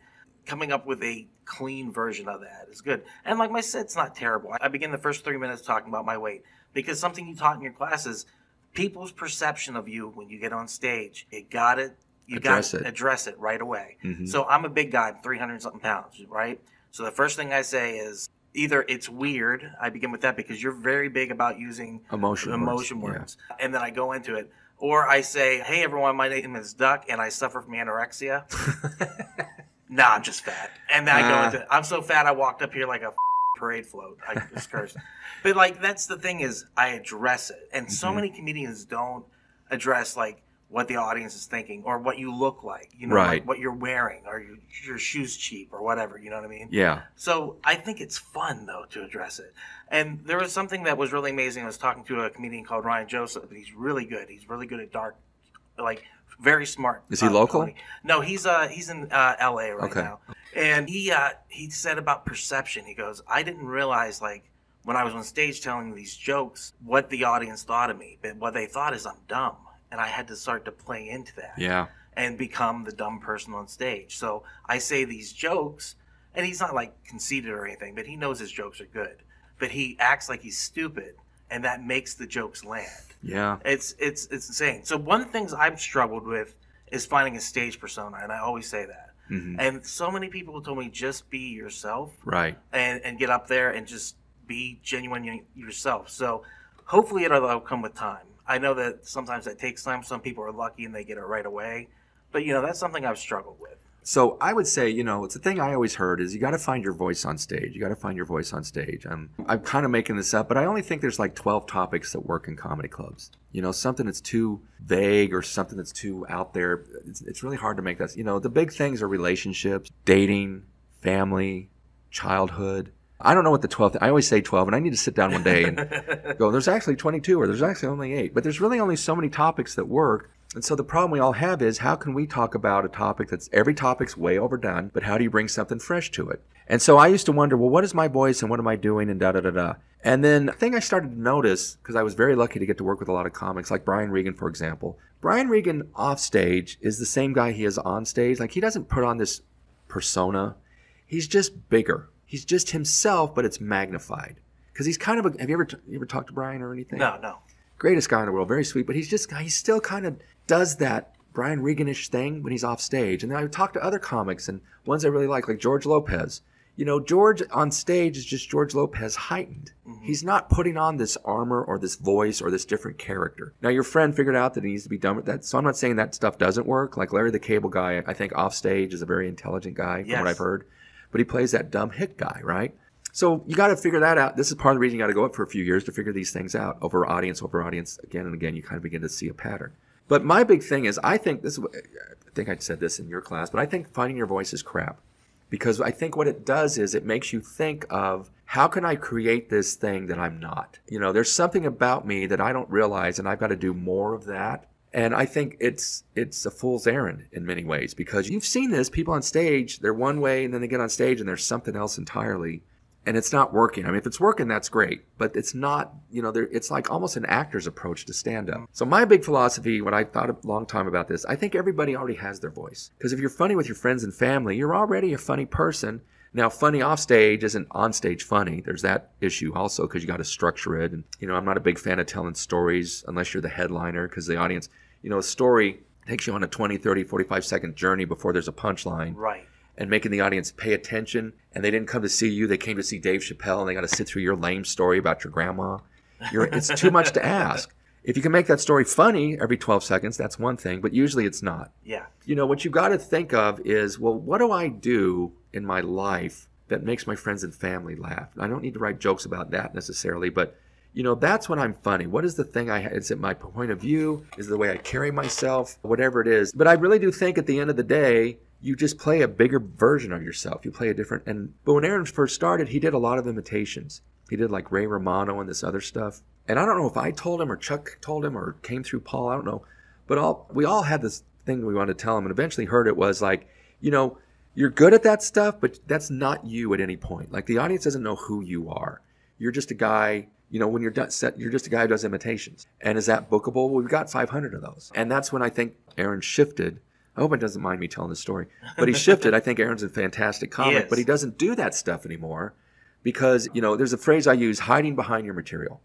coming up with a clean version of that is good. And like my set's not terrible. I begin the first 3 minutes talking about my weight because something you taught in your classes, people's perception of you when you get on stage, you got to address it right away. Mm-hmm. So I'm a big guy, 300 something pounds, right? So the first thing I say is either it's weird. I begin with that because you're very big about using emotion words. Yeah. And then I go into it. Or I say, hey, everyone, my name is Duck, and I suffer from anorexia. Nah, I'm just fat. And then I go into it. I'm so fat I walked up here like a parade float. I just cursed. But, like, that's the thing is I address it. And so many comedians don't address, like, what the audience is thinking or what you look like, like what you're wearing or your shoes cheap or whatever, you know what I mean? Yeah. So I think it's fun, though, to address it. And there was something that was really amazing. I was talking to a comedian called Ryan Joseph, but he's really good. He's really good at dark, like very smart. Is he local? Comedy. No, he's in L.A. right now. And he said about perception, he goes, I didn't realize, like, when I was on stage telling these jokes, what the audience thought of me. But what they thought is I'm dumb. And I had to start to play into that. Yeah. And become the dumb person on stage. So I say these jokes, and he's not like conceited or anything, but he knows his jokes are good. But he acts like he's stupid, and that makes the jokes land. Yeah. It's insane. So one of the things I've struggled with is finding a stage persona, and I always say that. Mm-hmm. And so many people told me just be yourself. Right. And get up there and just be genuine yourself. So hopefully it'll come with time. I know that sometimes that takes time. Some people are lucky and they get it right away. But, that's something I've struggled with. So I would say, it's a thing I always heard is you got to find your voice on stage. I'm kind of making this up, but I only think there's like 12 topics that work in comedy clubs. Something that's too vague or something that's too out there. It's really hard to make that. The big things are relationships, dating, family, childhood. I don't know what the 12th, I always say 12, and I need to sit down one day and go, there's actually 22, or there's actually only 8. But there's really only so many topics that work. And so the problem we all have is, how can we talk about a topic that's, every topic's way overdone, but how do you bring something fresh to it? And so I used to wonder, well, what is my voice and what am I doing and da-da-da-da. And then the thing I started to notice, because I was very lucky to get to work with a lot of comics, like Brian Regan, for example. Brian Regan off stage is the same guy he is on stage. Like, he doesn't put on this persona. He's just bigger. He's just himself, but it's magnified. Because he's kind of a, have you ever talked to Brian or anything? No. Greatest guy in the world, very sweet, but he still kind of does that Brian Regan-ish thing when he's off stage. And then I would talk to other comics, and ones I really like George Lopez. You know, George on stage is just George Lopez heightened. Mm-hmm. He's not putting on this armor or this voice or this different character. Now, your friend figured out that he needs to be done with that. So I'm not saying that stuff doesn't work. Like Larry the Cable Guy, I think off stage is a very intelligent guy, from what I've heard. But he plays that dumb hick guy, right? So you got to figure that out. This is part of the reason you got to go up for a few years to figure these things out. Over audience, again and again, you kind of begin to see a pattern. But my big thing is, I think I said this in your class, but I think finding your voice is crap. Because I think what it does is it makes you think of, how can I create this thing that I'm not? You know, there's something about me that I don't realize, and I've got to do more of that. And I think it's a fool's errand in many ways, because you've seen this, people on stage, they're one way and then they get on stage and there's something else entirely, and it's not working. I mean, if it's working, that's great, but it's not, you know, it's like almost an actor's approach to stand-up. So my big philosophy, when I thought a long time about this, I think everybody already has their voice. Because if you're funny with your friends and family, you're already a funny person. Now, funny off stage isn't on stage funny. There's that issue also, because you got to structure it. And, you know, I'm not a big fan of telling stories unless you're the headliner, because the audience, you know, a story takes you on a 20, 30, 45-second journey before there's a punchline. Right. And making the audience pay attention. And they didn't come to see you. They came to see Dave Chappelle, and they got to sit through your lame story about your grandma. It's too much to ask. If you can make that story funny every 12 seconds, that's one thing, but usually it's not. Yeah. You know, what you've got to think of is, well, what do I do in my life that makes my friends and family laugh? I don't need to write jokes about that necessarily, but, you know, that's when I'm funny. What is the thing is it my point of view? Is it the way I carry myself? Whatever it is. But I really do think at the end of the day, you just play a bigger version of yourself. You play a different, but when Aaron first started, he did a lot of imitations. He did like Ray Romano and this other stuff. And I don't know if I told him or Chuck told him or came through Paul, I don't know. But we all had this thing we wanted to tell him, and eventually heard it was like, you know, you're good at that stuff, but that's not you at any point. Like, the audience doesn't know who you are. You're just a guy, you know, when you're done set, you're just a guy who does imitations. And is that bookable? Well, we've got 500 of those. And that's when I think Aaron shifted. I hope it doesn't mind me telling this story. But he shifted. I think Aaron's a fantastic comic, but he doesn't do that stuff anymore because, you know, there's a phrase I use, hiding behind your material.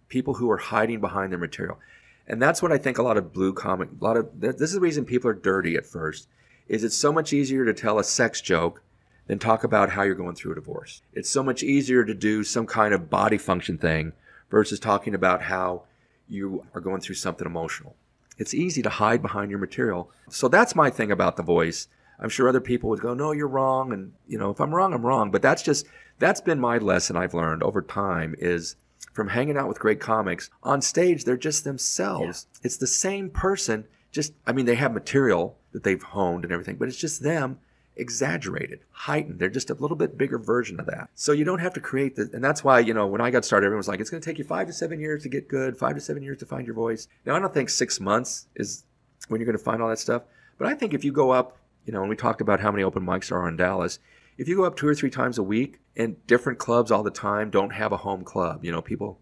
People who are hiding behind their material. And that's what I think a lot of this is the reason people are dirty at first, is it's so much easier to tell a sex joke than talk about how you're going through a divorce. It's so much easier to do some kind of body function thing versus talking about how you are going through something emotional. It's easy to hide behind your material. So that's my thing about the voice. I'm sure other people would go, no, you're wrong. And, you know, if I'm wrong, I'm wrong. But that's been my lesson I've learned over time, is from hanging out with great comics. On stage, they're just themselves. Yeah. It's the same person. They have material that they've honed and everything, but it's just them exaggerated, heightened. They're just a little bit bigger version of that. So you don't have to create and that's why, you know, when I got started, everyone was like, it's going to take you 5 to 7 years to get good, 5 to 7 years to find your voice. Now, I don't think 6 months is when you're going to find all that stuff, but I think if you go up, you know, and we talked about how many open mics there are in Dallas, if you go up 2 or 3 times a week and different clubs all the time don't have a home club, you know, people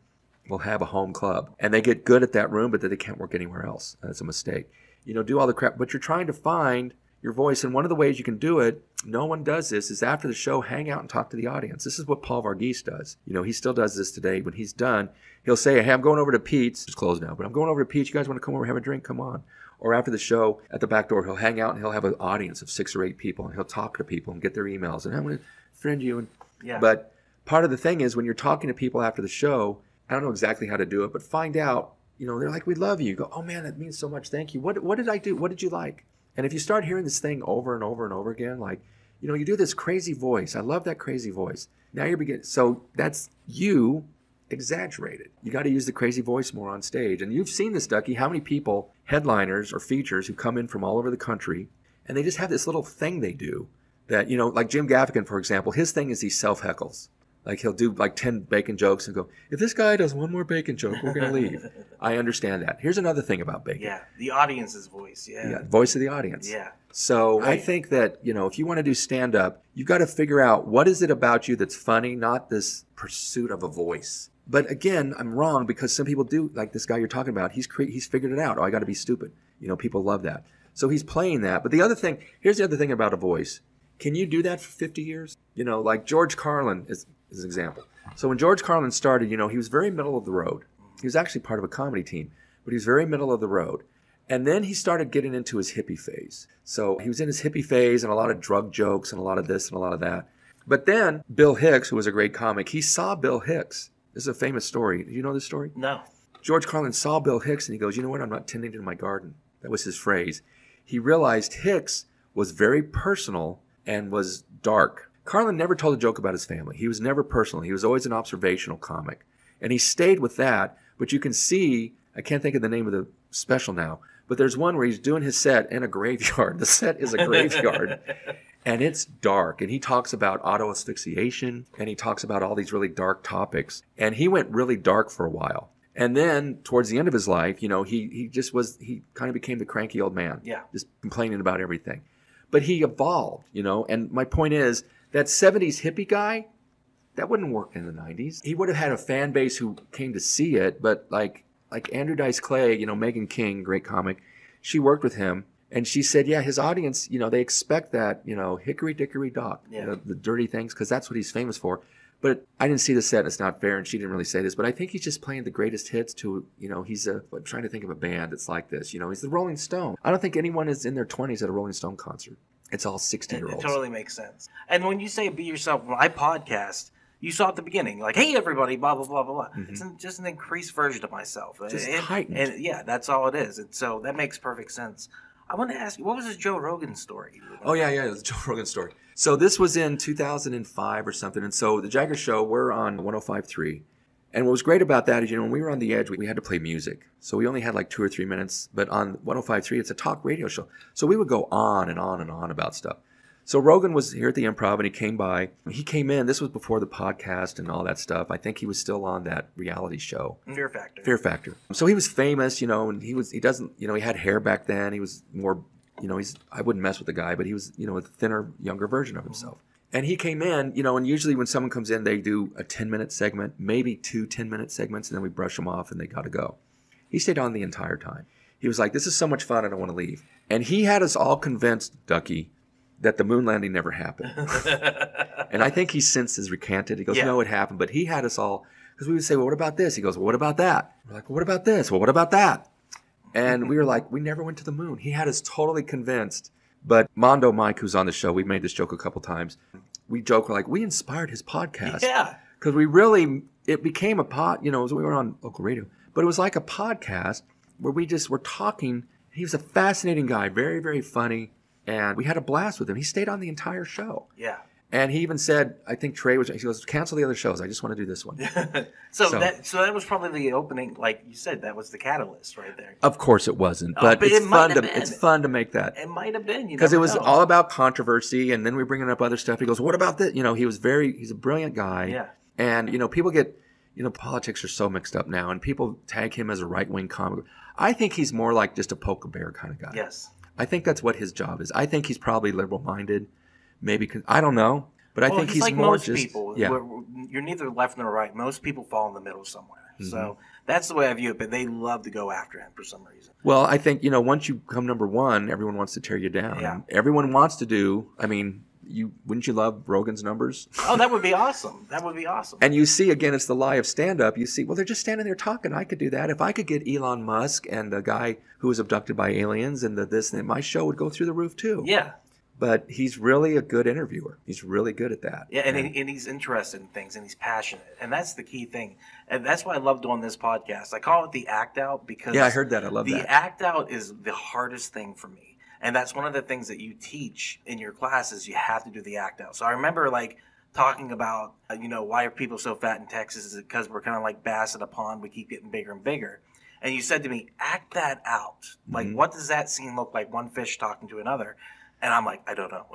will have a home club and they get good at that room, but then they can't work anywhere else. That's a mistake. You know, do all the crap, but you're trying to find your voice. And one of the ways you can do it, no one does this, is after the show, hang out and talk to the audience. This is what Paul Varghese does. You know, he still does this today. When he's done, he'll say, hey, I'm going over to Pete's. It's closed now, but I'm going over to Pete's. You guys want to come over and have a drink? Come on. Or after the show, at the back door, he'll hang out and he'll have an audience of 6 or 8 people, and he'll talk to people and get their emails. And I'm going to friend you. But part of the thing is, when you're talking to people after the show, I don't know exactly how to do it, but find out, you know, they're like, we love you. You go, oh man, that means so much. Thank you. What did I do? What did you like? And if you start hearing this thing over and over and over again, like, you know, you do this crazy voice. I love that crazy voice. Now you're beginning. So that's you exaggerated. You got to use the crazy voice more on stage. And you've seen this, Ducky, how many people, headliners or features, who come in from all over the country, and they just have this little thing they do that, like Jim Gaffigan, for example, his thing is he self-heckles. Like he'll do like 10 bacon jokes and go, if this guy does one more bacon joke, we're going to leave. I understand that. Here's another thing about bacon. Yeah, the audience's voice. Yeah, voice of the audience. Yeah. So right. I think that, if you want to do stand-up, you've got to figure out what is it about you that's funny, not this pursuit of a voice. But again, I'm wrong because some people do, like this guy you're talking about, he's figured it out. Oh, I got to be stupid. People love that. So he's playing that. But here's the other thing about a voice. Can you do that for 50 years? Like George Carlin is an example. So when George Carlin started, he was very middle of the road. He was actually part of a comedy team, but he was very middle of the road. And then he started getting into his hippie phase. So he was in his hippie phase and a lot of drug jokes and a lot of this and a lot of that. But then Bill Hicks, who was a great comic, he saw Bill Hicks. This is a famous story. Do you know this story? No. George Carlin saw Bill Hicks and he goes, you know what? I'm not tending to my garden. That was his phrase. He realized Hicks was very personal and was dark. Carlin never told a joke about his family. He was never personal. He was always an observational comic. And he stayed with that. But you can see, I can't think of the name of the special now, but there's one where he's doing his set in a graveyard. The set is a graveyard. And it's dark. And he talks about auto asphyxiation. And he talks about all these really dark topics. And he went really dark for a while. And then towards the end of his life, he kind of became the cranky old man. Yeah. Just complaining about everything. But he evolved, and my point is, that 70s hippie guy, that wouldn't work in the 90s. He would have had a fan base who came to see it, but like Andrew Dice Clay, Megan King, great comic, she worked with him, and she said, yeah, his audience, they expect that, hickory dickory dock, the dirty things, because that's what he's famous for. But I didn't see the set, it's not fair, and she didn't really say this, but I think he's just playing the greatest hits to, I'm trying to think of a band that's like this, he's the Rolling Stone. I don't think anyone is in their 20s at a Rolling Stone concert. It's all 60-year-olds. It totally makes sense. And when you say be yourself, when I podcast, you saw at the beginning, like, hey, everybody, blah, blah, blah, blah, blah. Mm-hmm. It's just an increased version of myself. Just heightened. And yeah, that's all it is. And so that makes perfect sense. I want to ask you, what was this Joe Rogan story? Oh, yeah, the Joe Rogan story. So this was in 2005 or something. And so the Jagger Show, we're on 105.3. And what was great about that is, when we were on the edge, we had to play music. So we only had like 2 or 3 minutes. But on 105.3, it's a talk radio show. So we would go on and on and on about stuff. So Rogan was here at the Improv, and he came by. He came in. This was before the podcast and all that stuff. I think he was still on that reality show. Fear Factor. Fear Factor. So he was famous, and he had hair back then. He was more, I wouldn't mess with the guy, but he was, a thinner, younger version of himself. And he came in, and usually when someone comes in, they do a 10-minute segment, maybe 2 10-minute segments, and then we brush them off and they got to go. He stayed on the entire time. He was like, this is so much fun, I don't want to leave. And he had us all convinced, Ducky, that the moon landing never happened. And I think he since has recanted. He goes, no, it happened. But he had us all, because we would say, well, what about this? He goes, well, what about that? We're like, well, what about this? Well, what about that? And we were like, we never went to the moon. He had us totally convinced. But Mondo Mike, who's on the show, we made this joke a couple times. We joke, we're like, we inspired his podcast. Yeah. Because it became a we were on local radio. But it was like a podcast where we just were talking. He was a fascinating guy, very, very funny. And we had a blast with him. He stayed on the entire show. Yeah. And he even said, I think Trey he goes, cancel the other shows. I just want to do this one. So that was probably the opening, like you said, that was the catalyst right there. Of course it wasn't. But it's fun to make that. It might have been. Because it was all about controversy. And then we bring up other stuff. He goes, what about this? He's a brilliant guy. Yeah. And, people get, politics are so mixed up now. And people tag him as a right-wing comic. I think he's more like just a poke a bear kind of guy. Yes. I think that's what his job is. I think he's probably liberal-minded, maybe. I don't know, but I think he's like more most just people. Yeah. You're neither left nor right. Most people fall in the middle somewhere. Mm-hmm. So that's the way I view it. But they love to go after him for some reason. Well, I think once you come number one, everyone wants to tear you down. Yeah. Everyone wants to do. I mean, wouldn't you love Rogan's numbers? Oh, that would be awesome. That would be awesome. And you see, again, it's the lie of stand-up. You see, well, they're just standing there talking. I could do that. If I could get Elon Musk and the guy who was abducted by aliens and this and that, my show would go through the roof too. Yeah. But he's really a good interviewer. He's really good at that. Yeah, and he's interested in things, and he's passionate. And that's the key thing. And that's why I love doing this podcast. I call it the act out because I heard that. I love that. The act out is the hardest thing for me. And that's one of the things that you teach in your classes. You have to do the act out. So I remember talking about, why are people so fat in Texas? Is it because we're kind of like bass in a pond? We keep getting bigger and bigger. And you said to me, act that out. Like, what does that scene look like? One fish talking to another. And I'm like, I don't know.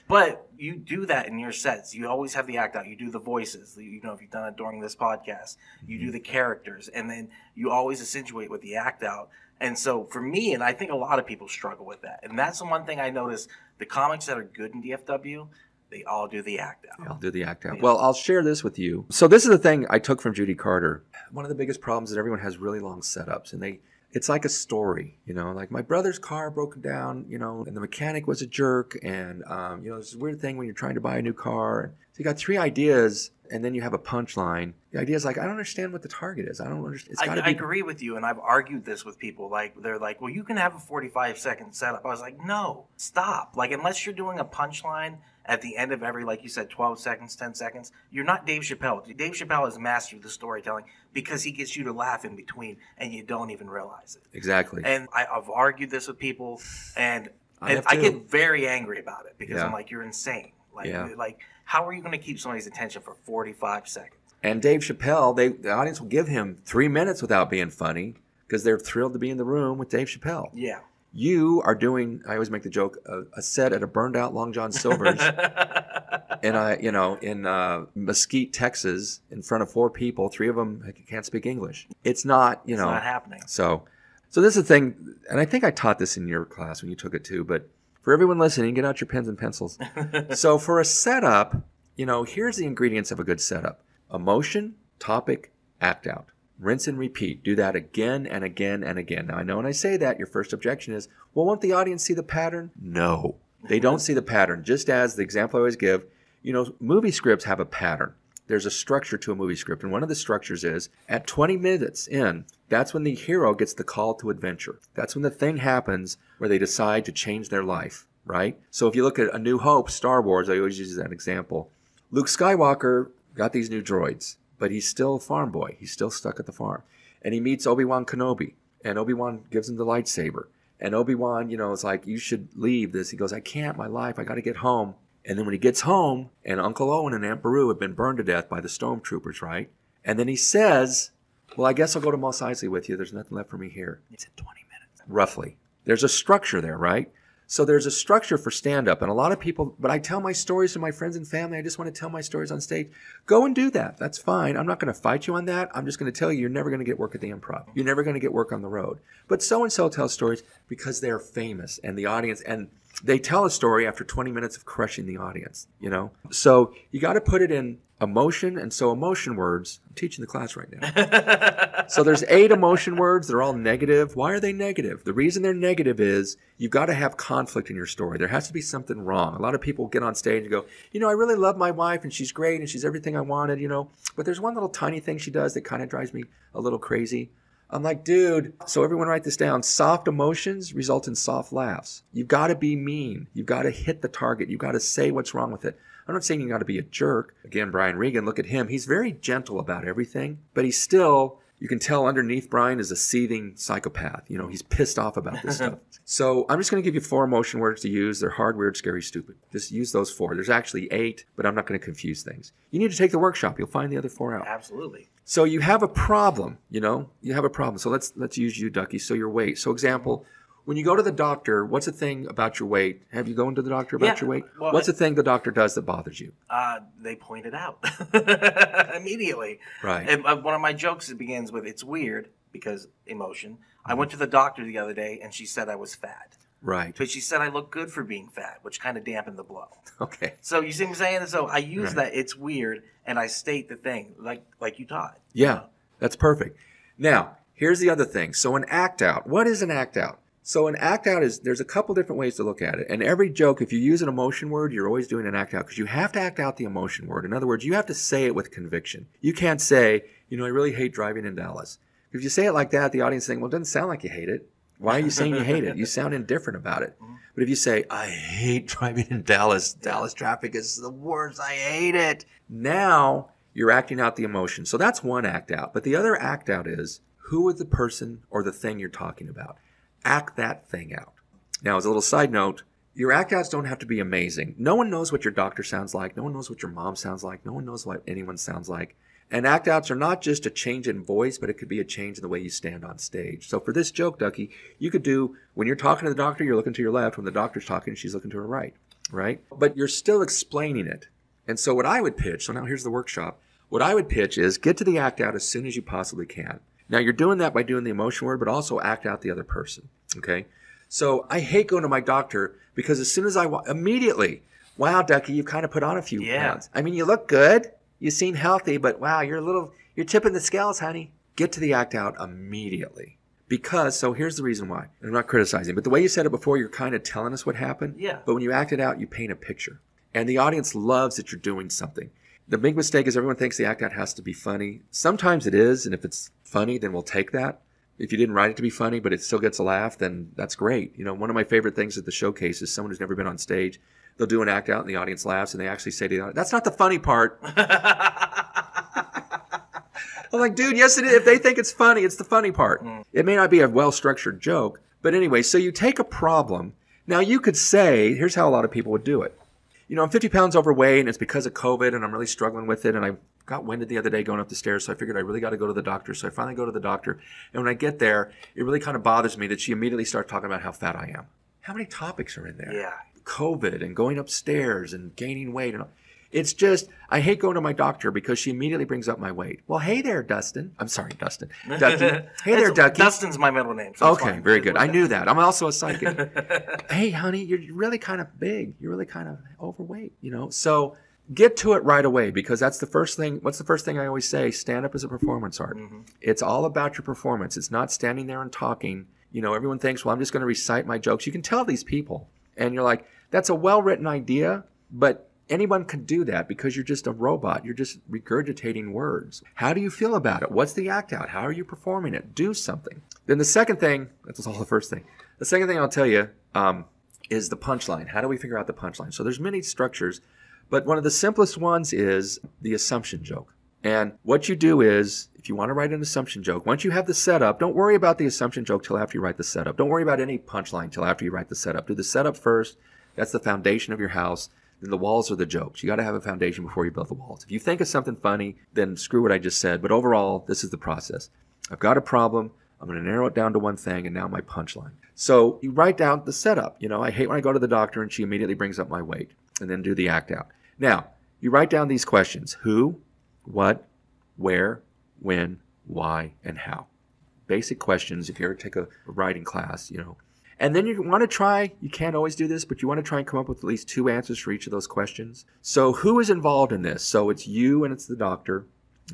But you do that in your sets. You always have the act out. You do the voices. You know, if you've done it during this podcast, you do the characters, and then you always accentuate with the act out. And so for me, and I think a lot of people struggle with that. And that's the one thing I notice, the comics that are good in DFW, they all do the act out. They all do the act out. Well, I'll share this with you. So this is the thing I took from Judy Carter. One of the biggest problems is everyone has really long setups, and it's like a story, you know, like my brother's car broke down, you know, and the mechanic was a jerk. And, you know, it's a weird thing when you're trying to buy a new car. So you got 3 ideas and then you have a punchline. The idea is like, I don't understand what the target is. I don't understand. It's gotta I agree with you. And I've argued this with people. Like, they're like, well, you can have a 45-second setup. I was like, no, stop. Like, unless you're doing a punchline at the end of every, like you said, 12 seconds, 10 seconds, you're not Dave Chappelle. Dave Chappelle has mastered the storytelling because he gets you to laugh in between and you don't even realize it. Exactly. And I've argued this with people, and I get very angry about it because I'm like, you're insane. Like, how are you going to keep somebody's attention for 45 seconds? And Dave Chappelle, the audience will give him 3 minutes without being funny because they're thrilled to be in the room with Dave Chappelle. Yeah. You are doing, I always make the joke, a set at a burned out Long John Silver's in Mesquite, Texas, in front of 4 people. 3 of them can't speak English. It's not, It's not happening. So this is the thing, and I think I taught this in your class when you took it too, but for everyone listening, get out your pens and pencils. So for a setup, you know, here's the ingredients of a good setup. Emotion, topic, act out. Rinse and repeat. Do that again and again and again. Now, I know when I say that, your first objection is, well, won't the audience see the pattern? No, they don't see the pattern. Just as the example I always give, you know, movie scripts have a pattern. There's a structure to a movie script. And one of the structures is at 20 minutes in, that's when the hero gets the call to adventure. That's when the thing happens where they decide to change their life, right? So if you look at A New Hope, Star Wars, I always use that example. Luke Skywalker got these new droids, but he's still a farm boy. He's still stuck at the farm. And he meets Obi-Wan Kenobi, and Obi-Wan gives him the lightsaber. And Obi-Wan, you know, is like, you should leave this. He goes, I can't, my life, I got to get home. And then when he gets home, and Uncle Owen and Aunt Beru have been burned to death by the stormtroopers, right? And then he says, well, I guess I'll go to Mos Eisley with you. There's nothing left for me here. It's in 20 minutes. Roughly. There's a structure there, right? So there's a structure for stand-up, and a lot of people, but I tell my stories to my friends and family. I just want to tell my stories on stage. Go and do that. That's fine. I'm not going to fight you on that. I'm just going to tell you, you're never going to get work at the Improv. You're never going to get work on the road. But so-and-so tells stories because they're famous, and the audience, and they tell a story after 20 minutes of crushing the audience, you know? So you got to put it in emotion, and so emotion words, I'm teaching the class right now. So there's 8 emotion words. They're all negative. Why are they negative? The reason they're negative is you've got to have conflict in your story. There has to be something wrong. A lot of people get on stage and go, you know, I really love my wife and she's great and she's everything I wanted, you know, but there's one little tiny thing she does that kind of drives me a little crazy. I'm like, dude, so everyone write this down. Soft emotions result in soft laughs. You've got to be mean. You've got to hit the target. You've got to say what's wrong with it. I'm not saying you got to be a jerk. Again, Brian Regan, look at him. He's very gentle about everything, but he's still, you can tell underneath Brian is a seething psychopath. You know, he's pissed off about this stuff. So I'm just going to give you 4 emotion words to use. They're hard, weird, scary, stupid. Just use those 4. There's actually 8, but I'm not going to confuse things. You need to take the workshop. You'll find the other 4 out. Absolutely. So you have a problem, you know, you have a problem. So let's use you, Ducky. So your weight. So example, when you go to the doctor, what's the thing about your weight? Have you gone to the doctor about your weight? Well, what's the thing the doctor does that bothers you? They point it out immediately. Right. And one of my jokes begins with, it's weird because emotion. I went to the doctor the other day and she said I was fat. Right. But she said I look good for being fat, which kind of dampened the blow. Okay. So you see what I'm saying? So I use that it's weird and I state the thing like you taught. Yeah, that's perfect. Now, here's the other thing. So an act out. What is an act out? So an act out is, there's a couple different ways to look at it. And every joke, if you use an emotion word, you're always doing an act out because you have to act out the emotion word. In other words, you have to say it with conviction. You can't say, you know, I really hate driving in Dallas. If you say it like that, the audience thinks, well, it doesn't sound like you hate it. Why are you saying you hate it? You sound indifferent about it. But if you say, I hate driving in Dallas. Dallas traffic is the worst. I hate it. Now you're acting out the emotion. So that's one act out. But the other act out is, who is the person or the thing you're talking about? Act that thing out. Now, as a little side note, your act outs don't have to be amazing. No one knows what your doctor sounds like. No one knows what your mom sounds like. No one knows what anyone sounds like. And act outs are not just a change in voice, but it could be a change in the way you stand on stage. So for this joke, Ducky, you could do, when you're talking to the doctor, you're looking to your left. When the doctor's talking, she's looking to her right, right? But you're still explaining it. And so what I would pitch, so now here's the workshop. What I would pitch is get to the act out as soon as you possibly can. Now you're doing that by doing the emotion word, but also act out the other person, okay? So I hate going to my doctor because as soon as immediately, wow, Ducky, you've kind of put on a few pounds. I mean, you look good. You seem healthy, but wow, you're tipping the scales, honey. Get to the act out immediately. Because, so here's the reason why. I'm not criticizing, but the way you said it before, you're kind of telling us what happened. Yeah. But when you act it out, you paint a picture. And the audience loves that you're doing something. The big mistake is everyone thinks the act out has to be funny. Sometimes it is, and if it's funny, then we'll take that. If you didn't write it to be funny, but it still gets a laugh, then that's great. You know, one of my favorite things at the showcase is someone who's never been on stage. They'll do an act out and the audience laughs and they actually say to the audience, that's not the funny part. I'm like, dude, yes it is. If they think it's funny, it's the funny part. It may not be a well-structured joke. But anyway, so you take a problem. Now you could say, here's how a lot of people would do it. You know, I'm 50 pounds overweight and it's because of COVID and I'm really struggling with it. And I got winded the other day going up the stairs. So I figured I really got to go to the doctor. So I finally go to the doctor. And when I get there, it really kind of bothers me that she immediately starts talking about how fat I am. How many topics are in there? Yeah. COVID and going upstairs and gaining weight. And all. It's just, I hate going to my doctor because she immediately brings up my weight. Well, hey there, Dustin. I'm sorry, Dustin. Ducky. Hey there, Ducky. Dustin's my middle name. So okay, very good. I knew that. I'm also a psychic. Hey, honey, you're really kind of big. You're really kind of overweight, you know. So get to it right away because that's the first thing. What's the first thing I always say? Stand up is a performance art. It's all about your performance. It's not standing there and talking. You know, everyone thinks, well, I'm just going to recite my jokes. You can tell these people. And you're like, that's a well-written idea, but anyone could do that because you're just a robot. You're just regurgitating words. How do you feel about it? What's the act out? How are you performing it? Do something. Then the second thing, that's all the first thing. The second thing I'll tell you is the punchline. How do we figure out the punchline? So there's many structures, but one of the simplest ones is the assumption joke. And what you do is, if you want to write an assumption joke, once you have the setup, don't worry about the assumption joke till after you write the setup. Don't worry about any punchline till after you write the setup. Do the setup first. That's the foundation of your house. Then the walls are the jokes. You got to have a foundation before you build the walls. If you think of something funny, then screw what I just said. But overall, this is the process. I've got a problem. I'm going to narrow it down to one thing, and now my punchline. So you write down the setup. You know, I hate when I go to the doctor and she immediately brings up my weight, and then do the act out. Now, you write down these questions. Who, what, where, when, why, and how. Basic questions if you ever take a writing class, you know. And then you want to try, you can't always do this, but you want to try and come up with at least 2 answers for each of those questions. So who is involved in this? So it's you and it's the doctor.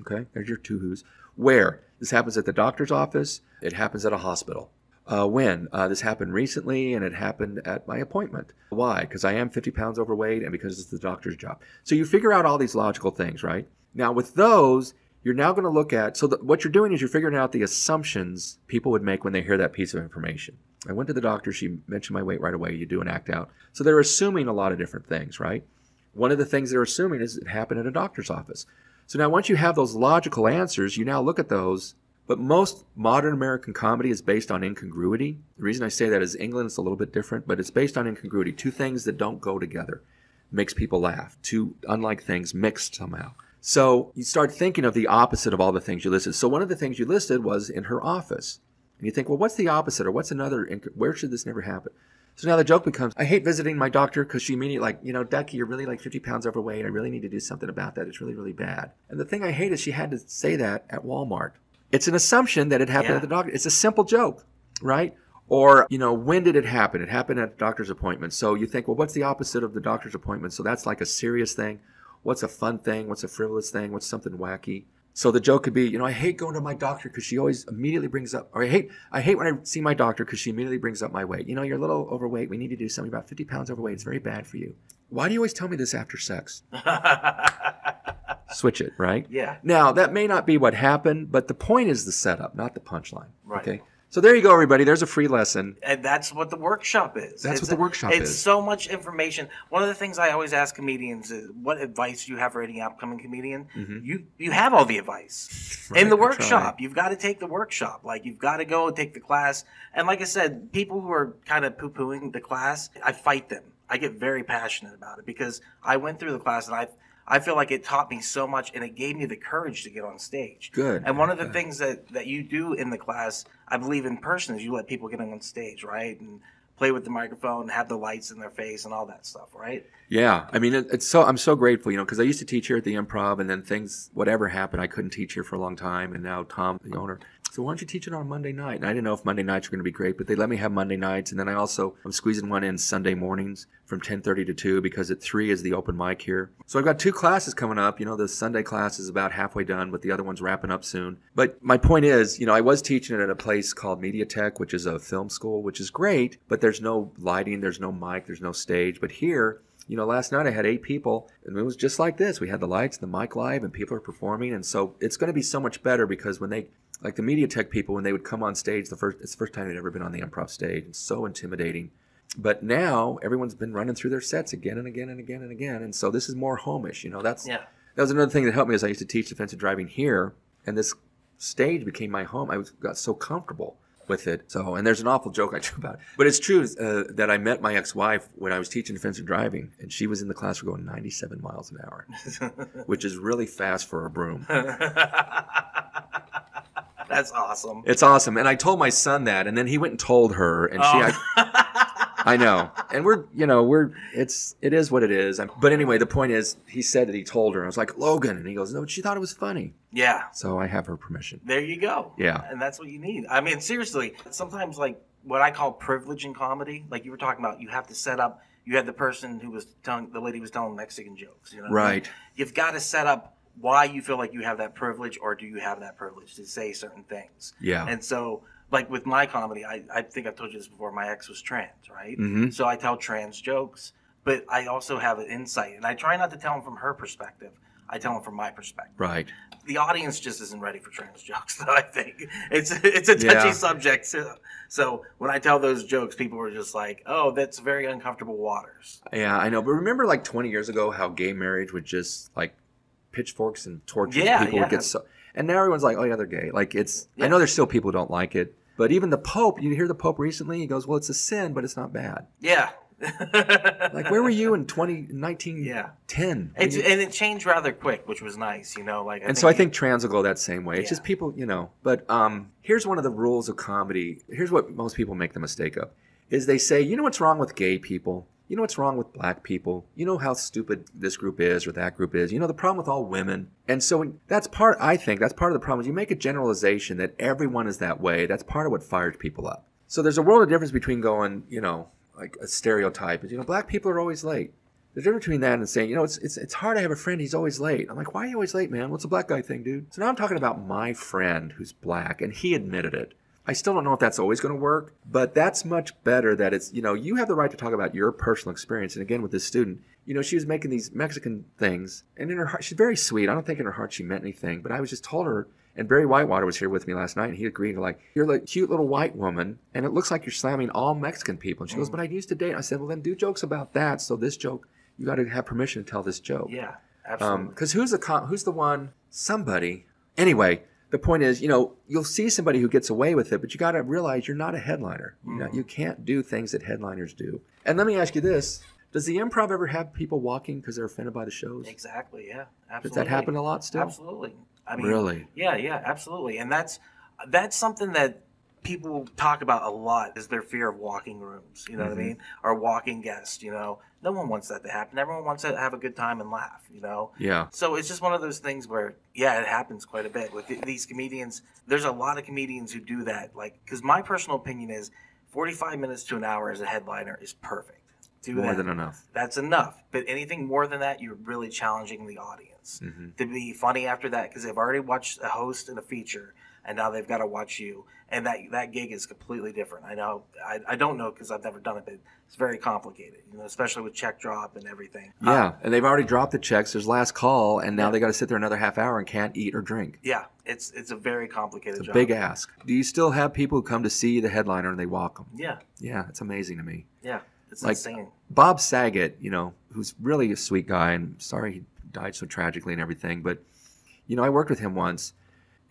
Okay, there's your 2 who's. Where? This happens at the doctor's office. It happens at a hospital. When? This happened recently and it happened at my appointment. Why? Because I am 50 pounds overweight and because it's the doctor's job. So you figure out all these logical things, right? Now with those, you're now going to look at, so what you're doing is you're figuring out the assumptions people would make when they hear that piece of information. I went to the doctor, she mentioned my weight right away, you do an act out. So they're assuming a lot of different things, right? One of the things they're assuming is it happened at a doctor's office. So now once you have those logical answers, you now look at those, but most modern American comedy is based on incongruity. The reason I say that is England's a little bit different, but it's based on incongruity. 2 things that don't go together makes people laugh. 2 unlike things mixed somehow. So you start thinking of the opposite of all the things you listed. So one of the things you listed was in her office. And you think, well, what's the opposite or what's another, where should this never happen? So now the joke becomes, I hate visiting my doctor because she immediately like, you know, Ducky, you're really like 50 pounds overweight. I really need to do something about that. It's really, really bad. And the thing I hate is she had to say that at Walmart. It's an assumption that it happened at the doctor. It's a simple joke, right? Or, you know, when did it happen? It happened at a doctor's appointment. So you think, well, what's the opposite of the doctor's appointment? So that's like a serious thing. What's a fun thing? What's a frivolous thing? What's something wacky? So the joke could be, you know, I hate going to my doctor because she always immediately brings up, or I hate when I see my doctor because she immediately brings up my weight. You know, you're a little overweight. We need to do something about 50 pounds overweight. It's very bad for you. Why do you always tell me this after sex? Switch it, right? Yeah. Now, that may not be what happened, but the point is the setup, not the punchline. Right. Okay. So there you go, everybody. There's a free lesson. And that's what the workshop is. That's what the workshop is. It's so much information. One of the things I always ask comedians is, what advice do you have for any upcoming comedian? Mm-hmm. You have all the advice. Right, in the workshop. You've got to take the workshop. Like, you've got to go and take the class. And like I said, people who are kind of poo-pooing the class, I fight them. I get very passionate about it because I went through the class and I feel like it taught me so much, and it gave me the courage to get on stage. Good. And one of the things that you do in the class, I believe in person, is you let people get on stage, right? And play with the microphone, have the lights in their face and all that stuff, right? Yeah. I mean, I'm so grateful, because I used to teach here at the Improv, and then whatever happened, I couldn't teach here for a long time. And now Tom, the owner, so why don't you teach it on Monday night? And I didn't know if Monday nights were going to be great, but they let me have Monday nights. And then I'm squeezing one in Sunday mornings from 10:30 to 2, because at 3 is the open mic here. So I've got 2 classes coming up. The Sunday class is about halfway done, but the other one's wrapping up soon. But my point is, I was teaching it at a place called Mediatek, which is a film school, which is great, but there's no lighting, there's no mic, there's no stage. But here, last night I had 8 people, and it was just like this. We had the lights, the mic live, and people are performing. And so it's going to be so much better, because when they, like the Mediatek people, when they would come on stage, it's the first time they'd ever been on the Improv stage. It's so intimidating. But now everyone's been running through their sets again and again and again and again. And so this is more homish. That was another thing that helped me, is I used to teach defensive driving here, and this stage became my home. Got so comfortable with it. So, and there's an awful joke I do about it. But it's true that I met my ex-wife when I was teaching defensive driving, and she was in the class for going 97 miles an hour, which is really fast for a broom. That's awesome. It's awesome. And I told my son that, and then he went and told her, and I know. And it is what it is. But anyway, the point is, he said that he told her. I was like, Logan. And he goes, no, she thought it was funny. Yeah. So I have her permission. There you go. Yeah. And that's what you need. I mean, seriously, sometimes like what I call privilege in comedy, like you were talking about, you have to set up, you had the person who was the lady was telling Mexican jokes. Right. You've got to set up why you feel like you have that privilege, or do you have that privilege to say certain things. Yeah. And so, like with my comedy, I think I've told you this before, my ex was trans, right? Mm-hmm. So I tell trans jokes, but I also have an insight, and I try not to tell them from her perspective. I tell them from my perspective. Right. The audience just isn't ready for trans jokes, though, I think. It's a touchy subject. So when I tell those jokes, people are just like, oh, that's very uncomfortable waters. Yeah, I know. But remember like 20 years ago how gay marriage would just like pitchforks and torches people would get so, and now everyone's like, oh yeah, they're gay. Like I know there's still people who don't like it, but even the Pope, you hear the Pope recently, he goes, well, it's a sin, but it's not bad. Yeah. Like where were you in 1910? And it changed rather quick, which was nice, I think trans will go that same way. It's just people, but here's one of the rules of comedy. Here's what most people make the mistake of, is they say, you know what's wrong with gay people? You know what's wrong with black people? You know how stupid this group is or that group is? The problem with all women. And so I think that's part of the problem, is you make a generalization that everyone is that way. That's part of what fires people up. So there's a world of difference between going, like a stereotype is, black people are always late. There's a difference between that and saying, it's hard to have a friend, he's always late. I'm like, why are you always late, man? What's a black guy thing, dude? So now I'm talking about my friend who's black, and he admitted it. I still don't know if that's always going to work, but that's much better that it's, you have the right to talk about your personal experience. And again, with this student, she was making these Mexican things, and in her heart, she's very sweet. I don't think in her heart she meant anything, but I was just told her, and Barry Whitewater was here with me last night, and he agreed, you're like a cute little white woman, and it looks like you're slamming all Mexican people. And she goes, but I used to date. I said, well, then do jokes about that. So this joke, you got to have permission to tell this joke. Yeah, absolutely. Because who's the one? Somebody. Anyway. The point is, you'll see somebody who gets away with it, but you got to realize you're not a headliner. You can't do things that headliners do. And let me ask you this. Does the Improv ever have people walking because they're offended by the shows? Exactly, yeah. Absolutely. Does that happen a lot still? Absolutely. Really? Yeah, absolutely. And that's something that people talk about a lot, is their fear of walking rooms, what I mean? Or walking guests, No one wants that to happen. Everyone wants to have a good time and laugh, Yeah. So it's just one of those things where, it happens quite a bit. With these comedians, there's a lot of comedians who do that. Because my personal opinion is 45 minutes to an hour as a headliner is perfect. More than enough. That's enough. But anything more than that, you're really challenging the audience to be funny after that, because they've already watched a host and a feature, and now they've got to watch you. And that gig is completely different. I know. I don't know because I've never done it, but it's very complicated, especially with check drop and everything. Yeah, and they've already dropped the checks. There's last call, and now they got to sit there another half hour and can't eat or drink. Yeah, it's a very complicated job. It's a big ask. Do you still have people who come to see the headliner and they walk them? Yeah. Yeah, it's amazing to me. Yeah, it's insane. Bob Saget, who's really a sweet guy, and sorry he died so tragically and everything, but, I worked with him once,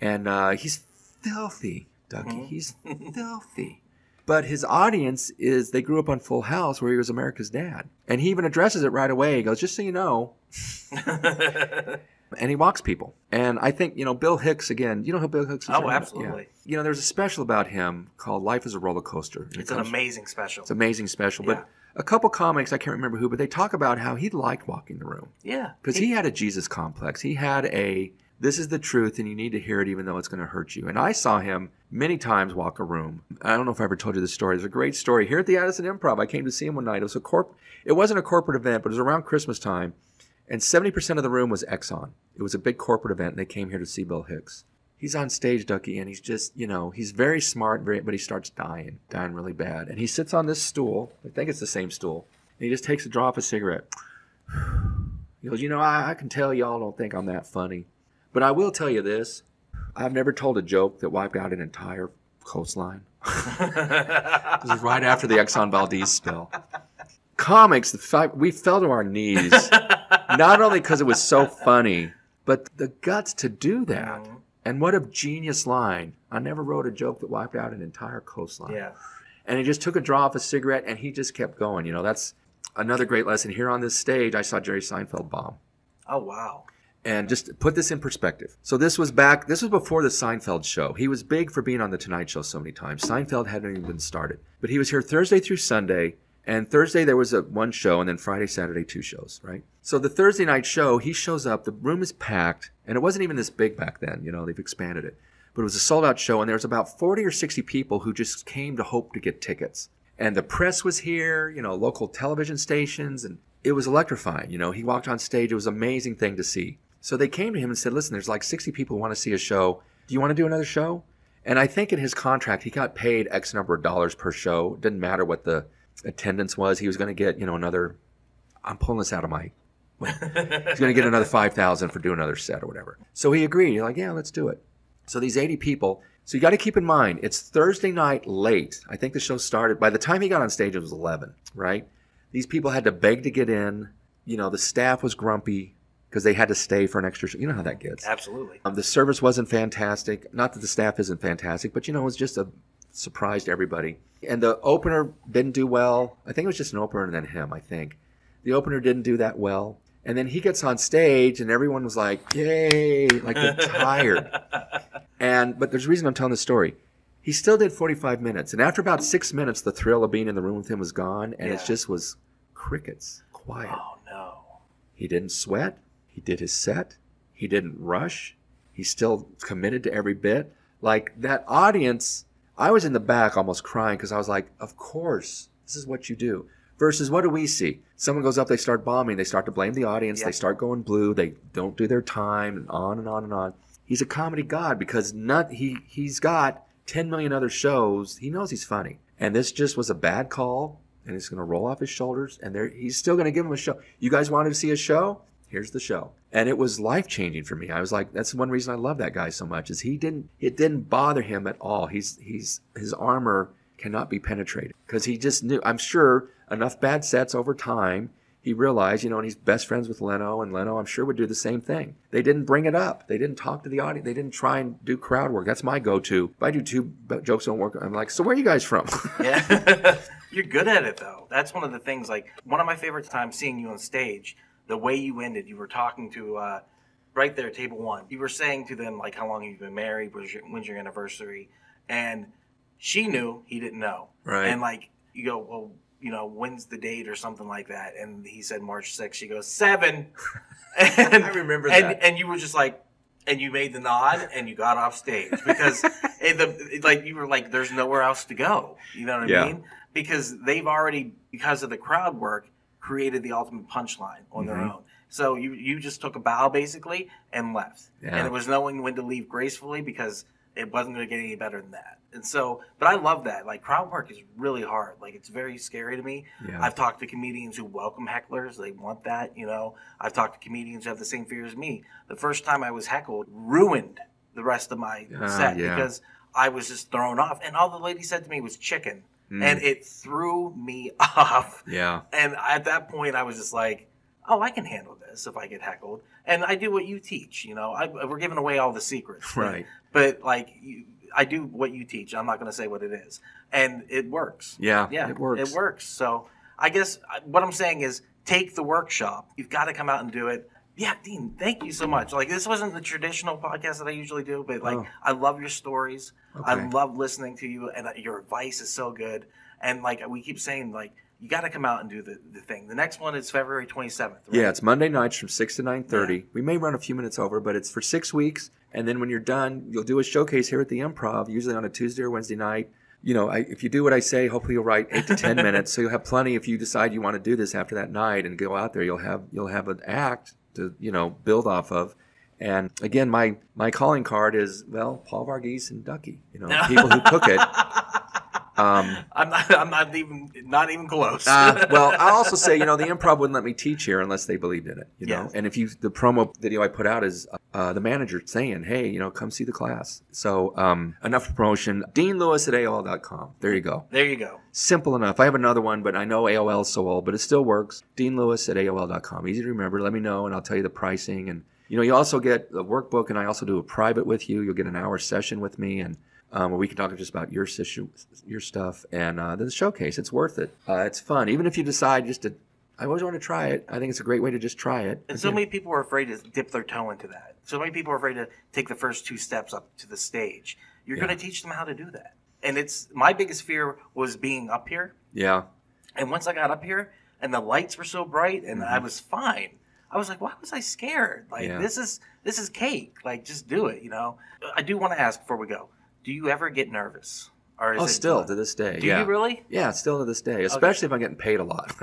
and he's filthy. Dougie, he's filthy. But his audience they grew up on Full House where he was America's dad. And he even addresses it right away. He goes, just so you know. And he mocks people. And I think, Bill Hicks, again, you know who Bill Hicks is? Oh, absolutely. Yeah. There's a special about him called Life is a Roller Coaster. It's an amazing special. It's an amazing special. Yeah. But a couple comics, I can't remember who, but they talk about how he liked walking the room. Yeah. Because he had a Jesus complex. He had this is the truth and you need to hear it even though it's going to hurt you. And I saw him many times walk a room. I don't know if I ever told you this story. There's a great story. Here at the Addison Improv, I came to see him one night. It wasn't a corporate event, but it was around Christmas time. And 70% of the room was Exxon. It was a big corporate event, and they came here to see Bill Hicks. He's on stage, Ducky, and he's just, he's very smart, but he starts dying really bad. And he sits on this stool. I think it's the same stool. And he just takes a draw of a cigarette. He goes, I can tell y'all don't think I'm that funny. But I will tell you this. I've never told a joke that wiped out an entire coastline. It was right after the Exxon Valdez spill. Comics, we fell to our knees, not only because it was so funny, but the guts to do that. And what a genius line. I never wrote a joke that wiped out an entire coastline. Yeah. And he just took a draw off a cigarette, and he just kept going. That's another great lesson. Here on this stage, I saw Jerry Seinfeld bomb. Oh, wow. And just to put this in perspective. So this was before the Seinfeld show. He was big for being on The Tonight Show so many times. Seinfeld hadn't even been started. But he was here Thursday through Sunday. And Thursday there was one show, and then Friday, Saturday, 2 shows, right? So the Thursday night show, he shows up, the room is packed, and it wasn't even this big back then, they've expanded it. But it was a sold-out show, and there was about 40 or 60 people who just came to hope to get tickets. And the press was here, local television stations, and it was electrifying. He walked on stage, it was an amazing thing to see. So they came to him and said, listen, there's like 60 people who want to see a show. Do you want to do another show? And I think in his contract, he got paid X number of dollars per show. It didn't matter what the attendance was. He was going to get, another, I'm pulling this out of my, he's going to get another $5,000 for doing another set or whatever. So he agreed. He's like, yeah, let's do it. So these 80 people, so you got to keep in mind, it's Thursday night late. I think the show started, by the time he got on stage, it was 11, right? These people had to beg to get in. The staff was grumpy because they had to stay for an extra show. You know how that gets. Absolutely. The service wasn't fantastic. Not that the staff isn't fantastic, but, it was just a surprise to everybody. And the opener didn't do well. I think it was just an opener and then him, I think. The opener didn't do that well. And then he gets on stage and everyone was like, yay, like they're tired. But there's a reason I'm telling this story. He still did 45 minutes. And after about 6 minutes, the thrill of being in the room with him was gone. And it just was crickets, quiet. Oh, no. He didn't sweat. He did his set. He didn't rush. He still committed to every bit. Like that audience, I was in the back almost crying because I was like, of course, this is what you do. Versus what do we see? Someone goes up, they start bombing, they start to blame the audience, they start going blue, they don't do their time, and on and on and on. He's a comedy god because he's got 10 million other shows. He knows he's funny. And this just was a bad call, and it's going to roll off his shoulders, and he's still going to give him a show. You guys wanted to see a show? Here's the show. And it was life-changing for me. I was like, that's one reason I love that guy so much, is it didn't bother him at all. His armor cannot be penetrated because he just knew, I'm sure, enough bad sets over time, he realized, and he's best friends with Leno, and Leno, I'm sure, would do the same thing. They didn't bring it up. They didn't talk to the audience. They didn't try and do crowd work. That's my go-to. If I do 2 jokes don't work, I'm like, so where are you guys from? Yeah. You're good at it, though. That's one of the things, like, one of my favorite times seeing you on stage, the way you ended, you were talking to, right there, table 1. You were saying to them, like, how long have you been married? When's your anniversary? And she knew, he didn't know. Right. And, like, you go, well, when's the date or something like that? And he said March 6th. She goes, 7. And, I remember that. And you were just like, and you made the nod and you got off stage because you were like, there's nowhere else to go. You know what I mean? Because they've already, because of the crowd work, created the ultimate punchline on their own. So you just took a bow basically and left. Yeah. And it was knowing when to leave gracefully because it wasn't going to get any better than that. And so, but I love that. Like, crowd work is really hard. Like, it's very scary to me. Yeah. I've talked to comedians who welcome hecklers. They want that, I've talked to comedians who have the same fear as me. The first time I was heckled ruined the rest of my set because I was just thrown off. And all the lady said to me was chicken. And it threw me off. Yeah. And at that point, I was just like, oh, I can handle this if I get heckled. And I do what you teach, we're giving away all the secrets. Right. But, like, I do what you teach. I'm not going to say what it is. And it works. Yeah, Yeah, it works. It works. So I guess what I'm saying is take the workshop. You've got to come out and do it. Yeah, Dean, thank you so much. Like, this wasn't the traditional podcast that I usually do, but like, I love your stories. Okay. I love listening to you, and your advice is so good. And like we keep saying, like, you got to come out and do the thing. The next one is February 27th. Right? Yeah, it's Monday nights from 6 to 9:30. Yeah. We may run a few minutes over, but it's for 6 weeks. And then when you're done, you'll do a showcase here at the Improv, usually on a Tuesday or Wednesday night. You know, if you do what I say, hopefully you'll write 8 to 10 minutes. So you'll have plenty if you decide you want to do this after that night and go out there. You'll have an act to, you know, build off of. And again, my calling card is, well, Paul Varghese and Ducky. You know, people who cook it. I'm not even close. Well, I'll also say, you know, the Improv wouldn't let me teach here unless they believed in it, you know. Yes. And the promo video I put out is the manager saying, hey, you know, come see the class. So enough promotion. DeanLewis@AOL.com. There you go. There you go. Simple enough. I have another one, but I know AOL is so old, but it still works. DeanLewis@AOL.com. Easy to remember. Let me know, and I'll tell you the pricing. And, you know, you also get the workbook, and I also do a private with you. You'll get an hour session with me, and where we can talk just about your stuff, and the showcase. It's worth it. It's fun. Even if you decide I always want to try it. I think it's a great way to just try it. And so many people are afraid to dip their toe into that. So many people are afraid to take the first 2 steps up to the stage. You're going to teach them how to do that. And my biggest fear was being up here. Yeah. And once I got up here and the lights were so bright and I was fine, I was like, why was I scared? Like, this is cake. Like, just do it, you know? I do want to ask before we go. Do you ever get nervous? Or is still to this day. Do you really? Yeah, still to this day, especially if I'm getting paid a lot.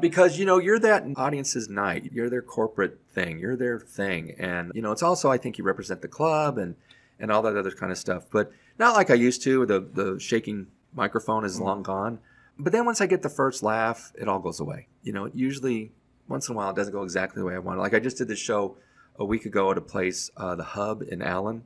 Because, you know, you're that audience's night. You're their corporate thing. You're their thing. And, you know, it's also, I think you represent the club and all that other kind of stuff. But not like I used to. The shaking microphone is long gone. But then once I get the first laugh, it all goes away. You know, usually once in a while it doesn't go exactly the way I want it. Like I just did this show a week ago at a place, the Hub in Allen.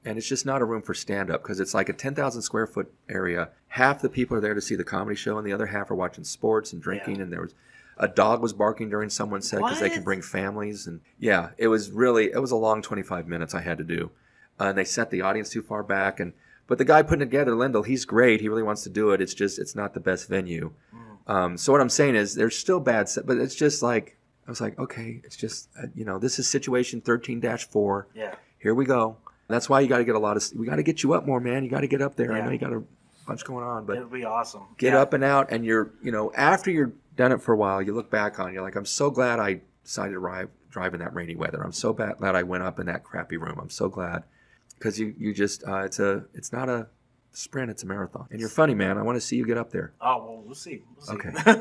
And it's just not a room for stand-up because it's like a 10,000 square foot area. Half the people are there to see the comedy show, and the other half are watching sports and drinking. Yeah. And a dog was barking during someone's set because they can bring families. And yeah, it was a long 25 minutes I had to do. And they set the audience too far back. But the guy putting it together, Lindell, he's great. He really wants to do it. It's not the best venue. So what I'm saying is there's still bad set, but it's just like, I was like, okay, it's just, you know, this is situation 13-4. Yeah. Here we go. That's why you got to get we got to get you up more, man. You got to get up there. Yeah. I know you got a bunch going on, but it'll be awesome. Get up and out, and you know, after you're done it for a while, you look back on it, you're like, I'm so glad I decided to drive in that rainy weather. I'm so glad I went up in that crappy room. I'm so glad because you just it's not a sprint, it's a marathon. And you're funny, man. I want to see you get up there. Oh, well, we'll see. Okay. No, okay.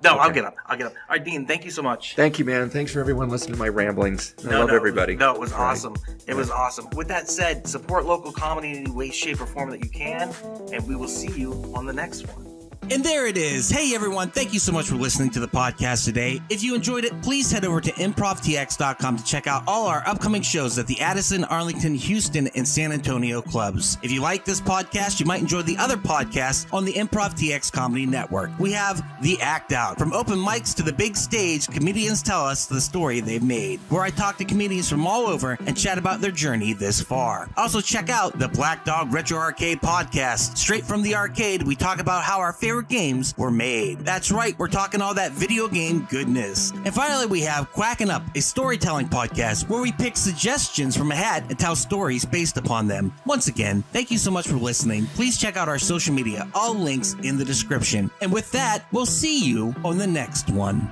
I'll get up. All right, Dean, thank you so much. Thank you, man. Thanks for everyone listening to my ramblings. I love everybody. No, it was awesome. It was awesome. With that said, support local comedy in any way, shape, or form that you can, and we will see you on the next one. And there it is. Hey, everyone. Thank you so much for listening to the podcast today. If you enjoyed it, please head over to improvtx.com to check out all our upcoming shows at the Addison, Arlington, Houston, and San Antonio clubs. If you like this podcast, you might enjoy the other podcasts on the Improv TX Comedy Network. We have The Act Out. From open mics to the big stage, comedians tell us the story they've made, where I talk to comedians from all over and chat about their journey this far. Also, check out the Black Dog Retro Arcade podcast. Straight from the arcade, we talk about how our favorite games were made. That's right, we're talking all that video game goodness. And finally, we have Quacking Up, a storytelling podcast where we pick suggestions from a hat and tell stories based upon them. Once again, thank you so much for listening. Please check out our social media, all links in the description. And with that, we'll see you on the next one.